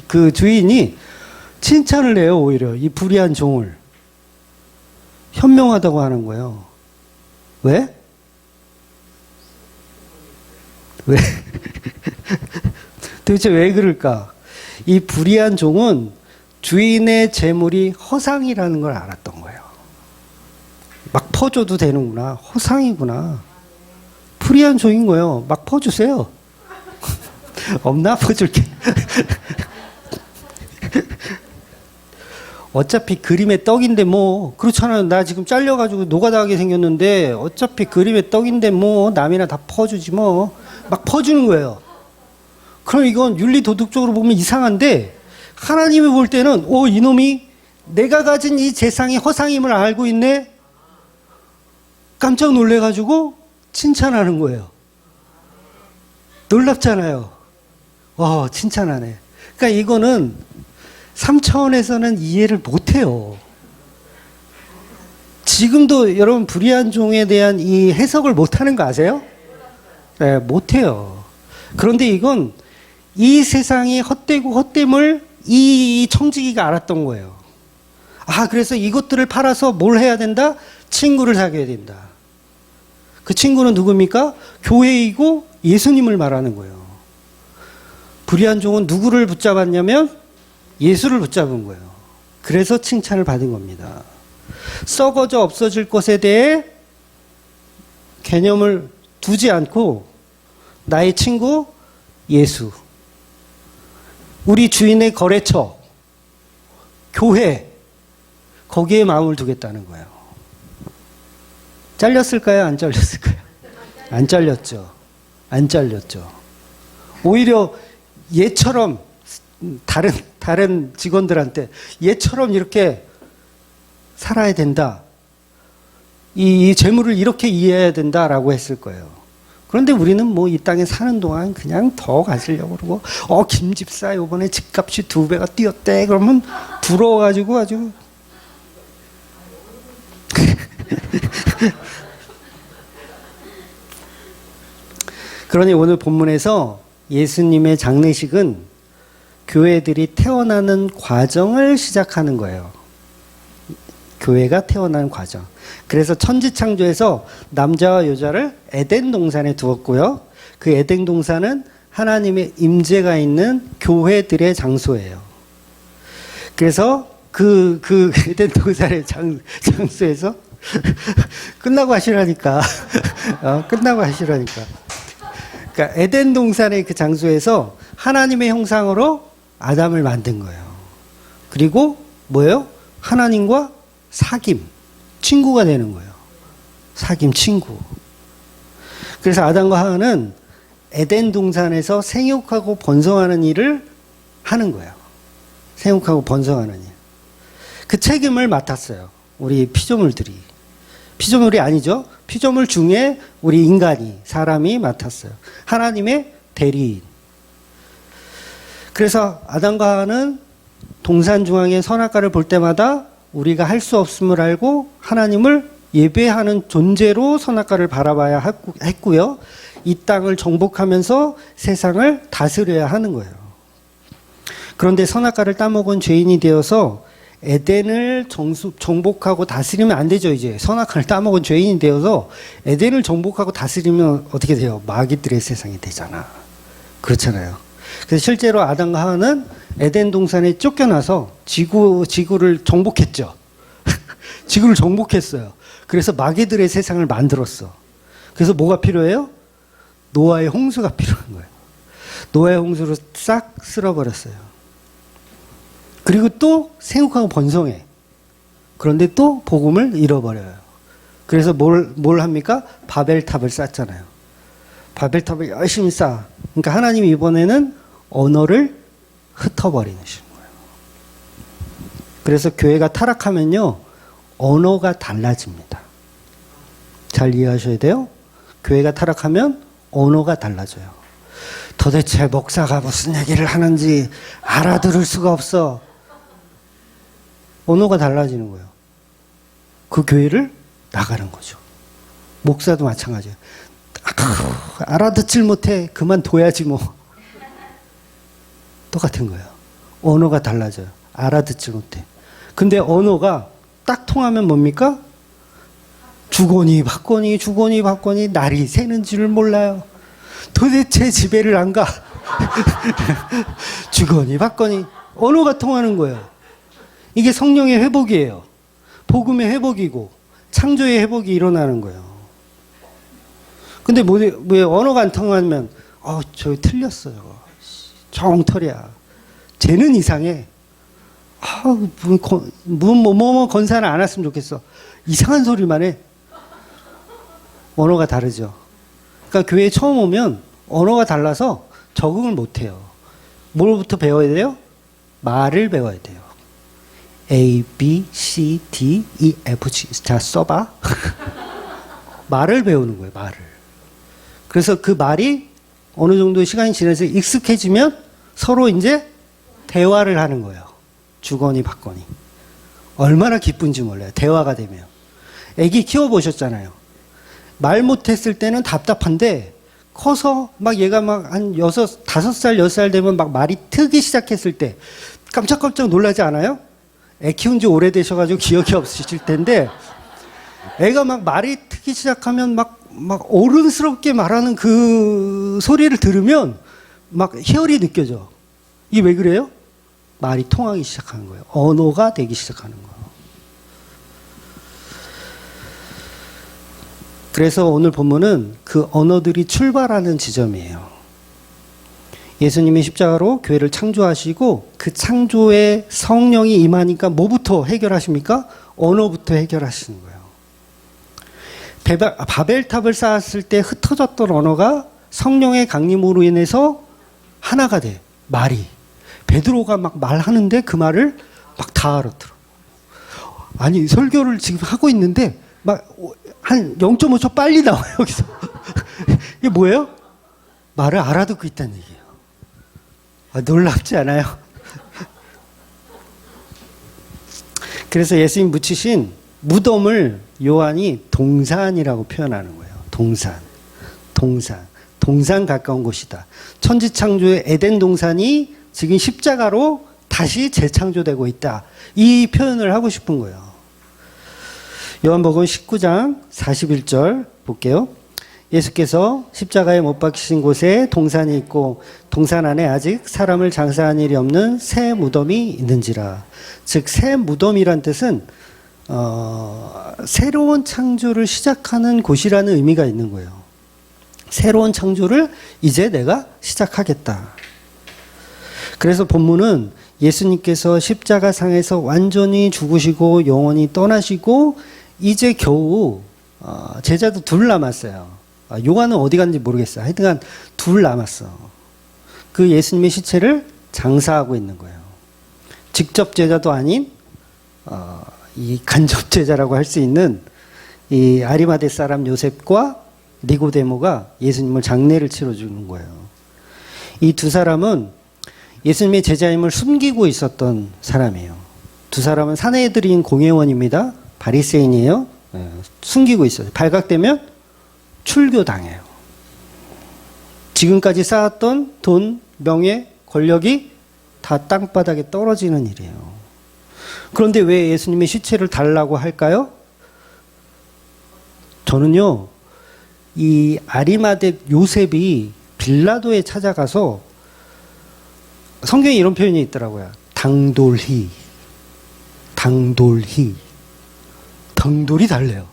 [SPEAKER 1] 그 주인이 칭찬을 해요, 오히려. 이 불의한 종을. 현명하다고 하는 거예요. 왜? 왜? 도대체 왜 그럴까? 이 불의한 종은 주인의 재물이 허상이라는 걸 알았던 거예요. 막 퍼줘도 되는구나. 허상이구나. 불의한 종인 거예요. 막 퍼주세요. 없나? 퍼줄게. 어차피 그림의 떡인데 뭐, 그렇잖아요. 나 지금 잘려가지고 노가다하게 생겼는데 어차피 그림의 떡인데 뭐 남이나 다 퍼주지 뭐. 막 퍼주는 거예요. 그럼 이건 윤리도덕적으로 보면 이상한데 하나님이 볼 때는 이놈이 내가 가진 이 재상이 허상임을 알고 있네? 깜짝 놀래가지고 칭찬하는 거예요. 놀랍잖아요. 칭찬하네. 그러니까 이거는 3차원에서는 이해를 못해요. 지금도 여러분 불의한 종에 대한 이 해석을 못하는 거 아세요? 네, 못해요. 그런데 이건 이 세상이 헛되고 헛됨을 이 청지기가 알았던 거예요. 아, 그래서 이것들을 팔아서 뭘 해야 된다? 친구를 사귀어야 된다. 그 친구는 누굽니까? 교회이고 예수님을 말하는 거예요. 불의한 종은 누구를 붙잡았냐면 예수를 붙잡은 거예요. 그래서 칭찬을 받은 겁니다. 썩어져 없어질 것에 대해 개념을 두지 않고 나의 친구 예수, 우리 주인의 거래처 교회, 거기에 마음을 두겠다는 거예요. 잘렸을까요? 안 잘렸을까요? 안 잘렸죠. 안 잘렸죠. 오히려 얘처럼 다른 직원들한테 얘처럼 이렇게 살아야 된다. 이 재물을 이렇게 이해해야 된다라고 했을 거예요. 그런데 우리는 뭐 이 땅에 사는 동안 그냥 더 가지려고 그러고, 김 집사 요번에 집값이 2배가 뛰었대. 그러면 부러워가지고 아주. 그러니 오늘 본문에서 예수님의 장례식은 교회들이 태어나는 과정을 시작하는 거예요. 교회가 태어나는 과정. 그래서 천지창조에서 남자와 여자를 에덴 동산에 두었고요. 그 에덴 동산은 하나님의 임재가 있는 교회들의 장소예요. 그래서 그 에덴 동산의 장소에서 끝나고 하시라니까. 끝나고 하시라니까. 그러니까 에덴 동산의 그 장소에서 하나님의 형상으로 아담을 만든 거예요. 그리고 뭐예요? 하나님과 사귐, 친구가 되는 거예요. 사귐, 친구. 그래서 아담과 하와는 에덴 동산에서 생육하고 번성하는 일을 하는 거예요. 생육하고 번성하는 일. 그 책임을 맡았어요. 우리 피조물들이. 피조물이 아니죠. 피조물 중에 우리 인간이, 사람이 맡았어요. 하나님의 대리인. 그래서 아담과 하와는 동산 중앙의 선악과를 볼 때마다 우리가 할 수 없음을 알고 하나님을 예배하는 존재로 선악과를 바라봐야 했고요. 이 땅을 정복하면서 세상을 다스려야 하는 거예요. 그런데 선악과를 따먹은 죄인이 되어서 에덴을 정복하고 다스리면 안 되죠. 이제 선악과를 따먹은 죄인이 되어서 에덴을 정복하고 다스리면 어떻게 돼요? 마귀들의 세상이 되잖아. 그렇잖아요. 그래서 실제로 아담과 하와는 에덴 동산에 쫓겨나서 지구를 정복했죠. 지구를 정복했어요. 그래서 마귀들의 세상을 만들었어. 그래서 뭐가 필요해요? 노아의 홍수가 필요한 거예요. 노아의 홍수로 싹 쓸어버렸어요. 그리고 또 생육하고 번성해. 그런데 또 복음을 잃어버려요. 그래서 뭘 합니까? 바벨탑을 쌓잖아요. 바벨탑을 열심히 쌓아. 그러니까 하나님이 이번에는 언어를 흩어버리는 거예요. 그래서 교회가 타락하면요, 언어가 달라집니다. 잘 이해하셔야 돼요. 교회가 타락하면 언어가 달라져요. 도대체 목사가 무슨 얘기를 하는지 알아들을 수가 없어. 언어가 달라지는 거예요. 그 교회를 나가는 거죠. 목사도 마찬가지예요. 알아듣질 못해. 그만둬야지 뭐. 똑같은 거예요. 언어가 달라져요. 알아듣지 못해. 근데 언어가 딱 통하면 뭡니까? 주거니 받거니 날이 새는 줄을 몰라요. 도대체 집에를 안 가. 주거니 받거니 언어가 통하는 거예요. 이게 성령의 회복이에요. 복음의 회복이고 창조의 회복이 일어나는 거예요. 근데 왜 언어가 안 통하면 저기 틀렸어요. 저 엉터리야. 쟤는 이상해. 뭐 건사는 안 했으면 좋겠어. 이상한 소리만 해. 언어가 다르죠. 그러니까 교회에 처음 오면 언어가 달라서 적응을 못 해요. 뭘부터 배워야 돼요? 말을 배워야 돼요. A, B, C, D, E, F, G. 자, 써봐. 말을 배우는 거예요, 말을. 그래서 그 말이 어느 정도 시간이 지나서 익숙해지면 서로 이제 대화를 하는 거예요. 주거니 받거니. 얼마나 기쁜지 몰라요. 대화가 되면. 애기 키워보셨잖아요. 말 못했을 때는 답답한데 커서 막 얘가 막 한 5살, 6살 되면 막 말이 트기 시작했을 때 깜짝깜짝 놀라지 않아요? 애 키운 지 오래되셔가지고 기억이 없으실 텐데 애가 막 말이 트기 시작하면 막 어른스럽게 말하는 그 소리를 들으면 막 희열이 느껴져. 이게 왜 그래요? 말이 통하기 시작하는 거예요. 언어가 되기 시작하는 거예요. 그래서 오늘 본문은 그 언어들이 출발하는 지점이에요. 예수님이 십자가로 교회를 창조하시고 그 창조에 성령이 임하니까 뭐부터 해결하십니까? 언어부터 해결하시는 거예요. 바벨탑을 쌓았을 때 흩어졌던 언어가 성령의 강림으로 인해서 하나가 돼. 말이. 베드로가 막 말하는데 그 말을 막 다 알아들어. 아니 설교를 지금 하고 있는데 막 한 0.5초 빨리 나와요 여기서. 이게 뭐예요? 말을 알아듣고 있다는 얘기예요. 놀랍지 않아요? 그래서 예수님 묻히신 무덤을 요한이 동산이라고 표현하는 거예요. 동산 가까운 곳이다. 천지창조의 에덴 동산이 지금 십자가로 다시 재창조되고 있다. 이 표현을 하고 싶은 거예요. 요한복음 19장 41절 볼게요. 예수께서 십자가에 못 박히신 곳에 동산이 있고 동산 안에 아직 사람을 장사한 일이 없는 새 무덤이 있는지라. 즉 새 무덤이란 뜻은 새로운 창조를 시작하는 곳이라는 의미가 있는 거예요. 새로운 창조를 이제 내가 시작하겠다. 그래서 본문은 예수님께서 십자가상에서 완전히 죽으시고 영원히 떠나시고 이제 겨우 제자도 둘 남았어요. 요한은 어디 갔는지 모르겠어요. 하여튼간 둘 남았어. 그 예수님의 시체를 장사하고 있는 거예요. 직접 제자도 아닌 이 간접 제자라고 할 수 있는 이 아리마대 사람 요셉과 니고데모가 예수님을 장례를 치러주는 거예요. 이 두 사람은 예수님의 제자임을 숨기고 있었던 사람이에요. 두 사람은 산헤드린 공회원입니다. 바리새인이에요. 숨기고 있어요. 발각되면 출교당해요. 지금까지 쌓았던 돈, 명예, 권력이 다 땅바닥에 떨어지는 일이에요. 그런데 왜 예수님의 시체를 달라고 할까요? 저는요, 이 아리마대 요셉이 빌라도에 찾아가서 성경에 이런 표현이 있더라고요. 당돌히. 덩돌이 달래요.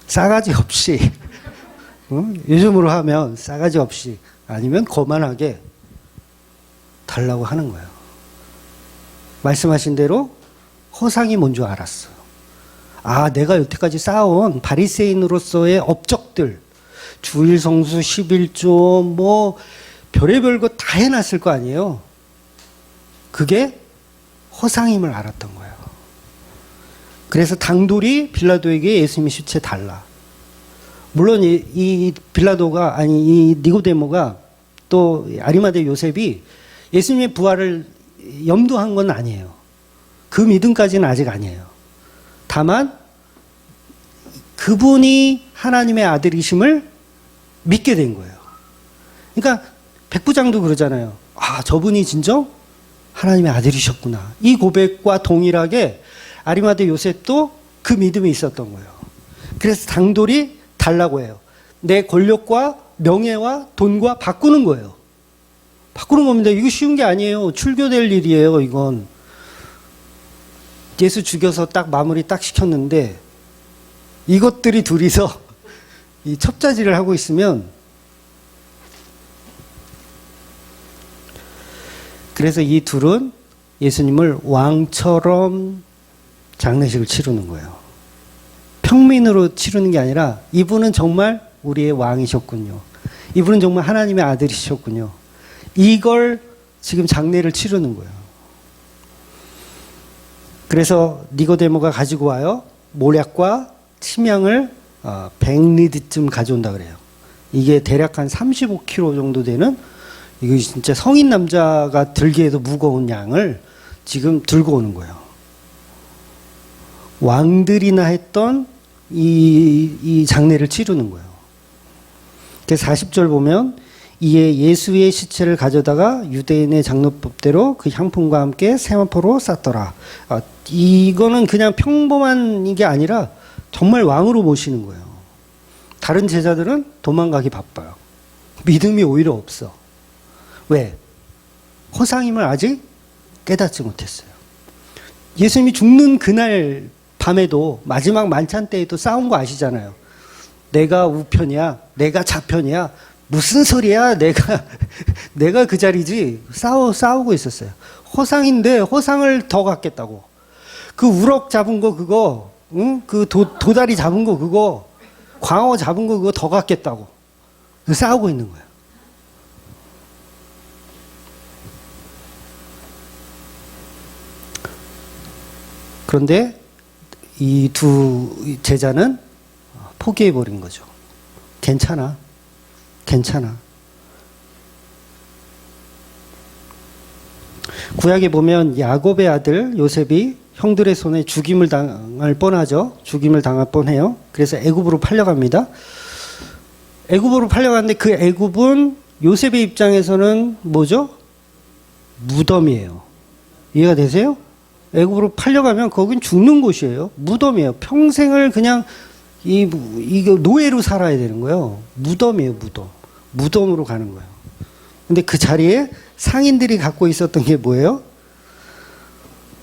[SPEAKER 1] 싸가지 없이. 요즘으로 하면 싸가지 없이 아니면 거만하게 달라고 하는 거예요. 말씀하신 대로 허상이 뭔 줄 알았어. 내가 여태까지 쌓아온 바리새인으로서의 업적들, 주일 성수, 11조, 뭐 별의별 거 다 해놨을 거 아니에요. 그게 허상임을 알았던 거예요. 그래서 당돌이 빌라도에게 예수님의 시체 달라. 물론 이 빌라도가 이 니고데모가 또 아리마대 요셉이 예수님의 부활을 염두한 건 아니에요. 그 믿음까지는 아직 아니에요. 다만 그분이 하나님의 아들이심을 믿게 된 거예요. 그러니까 백부장도 그러잖아요. 저분이 진정 하나님의 아들이셨구나. 이 고백과 동일하게 아리마대 요셉도 그 믿음이 있었던 거예요. 그래서 당돌이 달라고 해요. 내 권력과 명예와 돈과 바꾸는 거예요. 바꾸는 겁니다. 이거 쉬운 게 아니에요. 출교될 일이에요, 이건. 예수 죽여서 딱 마무리 딱 시켰는데 이것들이 둘이서 이 첩자질을 하고 있으면, 그래서 이 둘은 예수님을 왕처럼 장례식을 치르는 거예요. 평민으로 치르는 게 아니라 이분은 정말 우리의 왕이셨군요. 이분은 정말 하나님의 아들이셨군요. 이걸 지금 장례를 치르는 거예요. 그래서 니고데모가 가지고 와요. 모략과 침향을 100리드쯤 가져온다 그래요. 이게 대략 한 35kg 정도 되는, 이거 진짜 성인 남자가 들기에도 무거운 양을 지금 들고 오는 거예요. 왕들이나 했던 이 장례를 치르는 거예요. 그래서 40절 보면 이에 예수의 시체를 가져다가 유대인의 장로법대로 그 향품과 함께 세마포로 쌌더라. 이거는 그냥 평범한 게 아니라 정말 왕으로 모시는 거예요. 다른 제자들은 도망가기 바빠요. 믿음이 오히려 없어. 왜? 허상임을 아직 깨닫지 못했어요. 예수님이 죽는 그날 밤에도 마지막 만찬 때에도 싸운 거 아시잖아요. 내가 우편이야, 내가 좌편이야, 무슨 소리야, 내가 그 자리지. 싸우고 있었어요. 허상인데 허상을 더 갖겠다고. 그 우럭 잡은 거 그거, 응? 그 도다리 잡은 거 그거, 광어 잡은 거 그거 더 갖겠다고. 싸우고 있는 거예요. 그런데 이 두 제자는 포기해버린 거죠. 괜찮아. 구약에 보면 야곱의 아들 요셉이 형들의 손에 죽임을 당할 뻔하죠. 죽임을 당할 뻔해요. 그래서 애굽으로 팔려갑니다. 애굽으로 팔려갔는데 그 애굽은 요셉의 입장에서는 뭐죠? 무덤이에요. 이해가 되세요? 애굽으로 팔려가면 거긴 죽는 곳이에요. 무덤이에요. 평생을 그냥 이거 노예로 살아야 되는 거예요. 무덤이에요, 무덤. 무덤으로 가는 거예요. 근데 그 자리에 상인들이 갖고 있었던 게 뭐예요?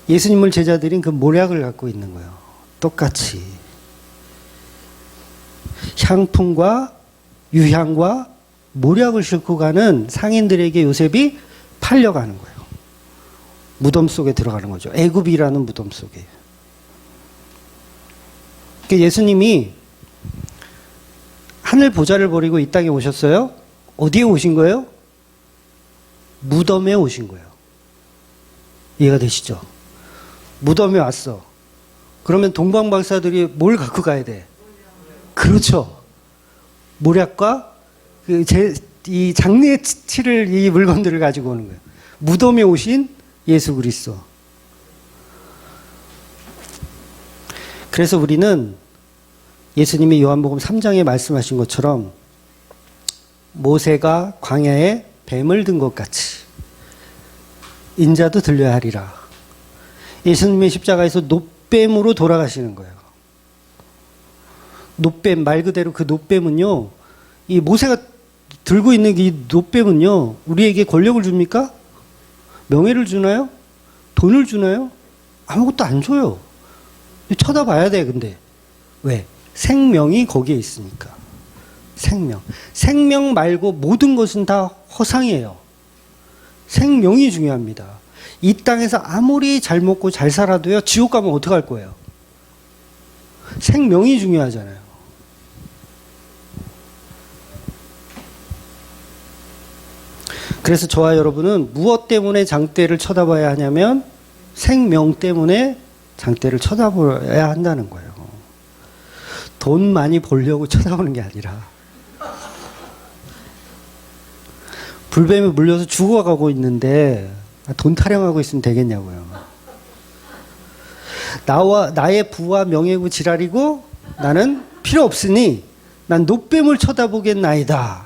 [SPEAKER 1] 예수님을 제자들인 그 모략을 갖고 있는 거예요. 똑같이. 향품과 유향과 모략을 싣고 가는 상인들에게 요셉이 팔려가는 거예요. 무덤 속에 들어가는 거죠. 애굽이라는 무덤 속에. 그러니까 예수님이 하늘 보좌를 버리고 이 땅에 오셨어요. 어디에 오신 거예요? 무덤에 오신 거예요. 이해가 되시죠? 무덤에 왔어. 그러면 동방박사들이 뭘 갖고 가야 돼? 그렇죠. 모략과 이 장례에 치를 이 물건들을 가지고 오는 거예요. 무덤에 오신 예수 그리스도. 그래서 우리는 예수님이 요한복음 3장에 말씀하신 것처럼 모세가 광야에 뱀을 든 것 같이 인자도 들려야 하리라. 예수님의 십자가에서 놋뱀으로 돌아가시는 거예요. 놋뱀, 말 그대로 그 놋뱀은요, 이 모세가 들고 있는 이 놋뱀은요, 우리에게 권력을 줍니까? 명예를 주나요? 돈을 주나요? 아무것도 안 줘요. 쳐다봐야 돼, 근데. 왜? 생명이 거기에 있으니까. 생명. 생명 말고 모든 것은 다 허상이에요. 생명이 중요합니다. 이 땅에서 아무리 잘 먹고 잘 살아도요, 지옥 가면 어떡할 거예요? 생명이 중요하잖아요. 그래서 저와 여러분은 무엇 때문에 장대를 쳐다봐야 하냐면 생명 때문에 장대를 쳐다봐야 한다는 거예요. 돈 많이 벌려고 쳐다보는 게 아니라 불뱀에 물려서 죽어가고 있는데 돈 타령하고 있으면 되겠냐고요. 나의 부와 명예고 지랄이고 나는 필요 없으니 난 놋뱀을 쳐다보겠나이다.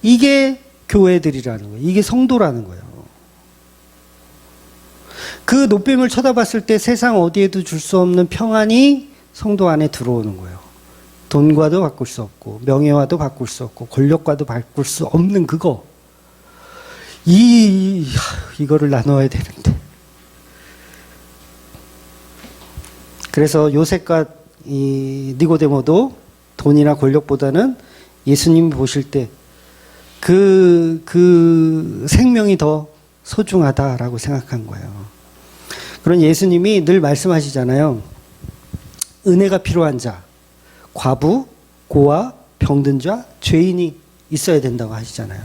[SPEAKER 1] 이게 교회들이라는 거예요. 이게 성도라는 거예요. 그 놋뱀을 쳐다봤을 때 세상 어디에도 줄 수 없는 평안이 성도 안에 들어오는 거예요. 돈과도 바꿀 수 없고 명예와도 바꿀 수 없고 권력과도 바꿀 수 없는 그거. 이거를 나눠야 되는데. 그래서 요셉과 이 니고데모도 돈이나 권력보다는 예수님이 보실 때 그 생명이 더 소중하다라고 생각한 거예요. 그런 예수님이 늘 말씀하시잖아요. 은혜가 필요한 자, 과부, 고아, 병든 자, 죄인이 있어야 된다고 하시잖아요.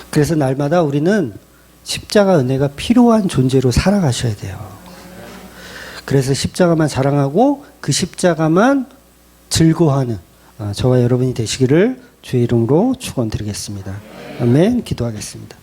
[SPEAKER 1] 그래서 날마다 우리는 십자가 은혜가 필요한 존재로 살아가셔야 돼요. 그래서 십자가만 자랑하고 그 십자가만 즐거워하는 저와 여러분이 되시기를 주의 이름으로 축원드리겠습니다. 아멘. 기도하겠습니다.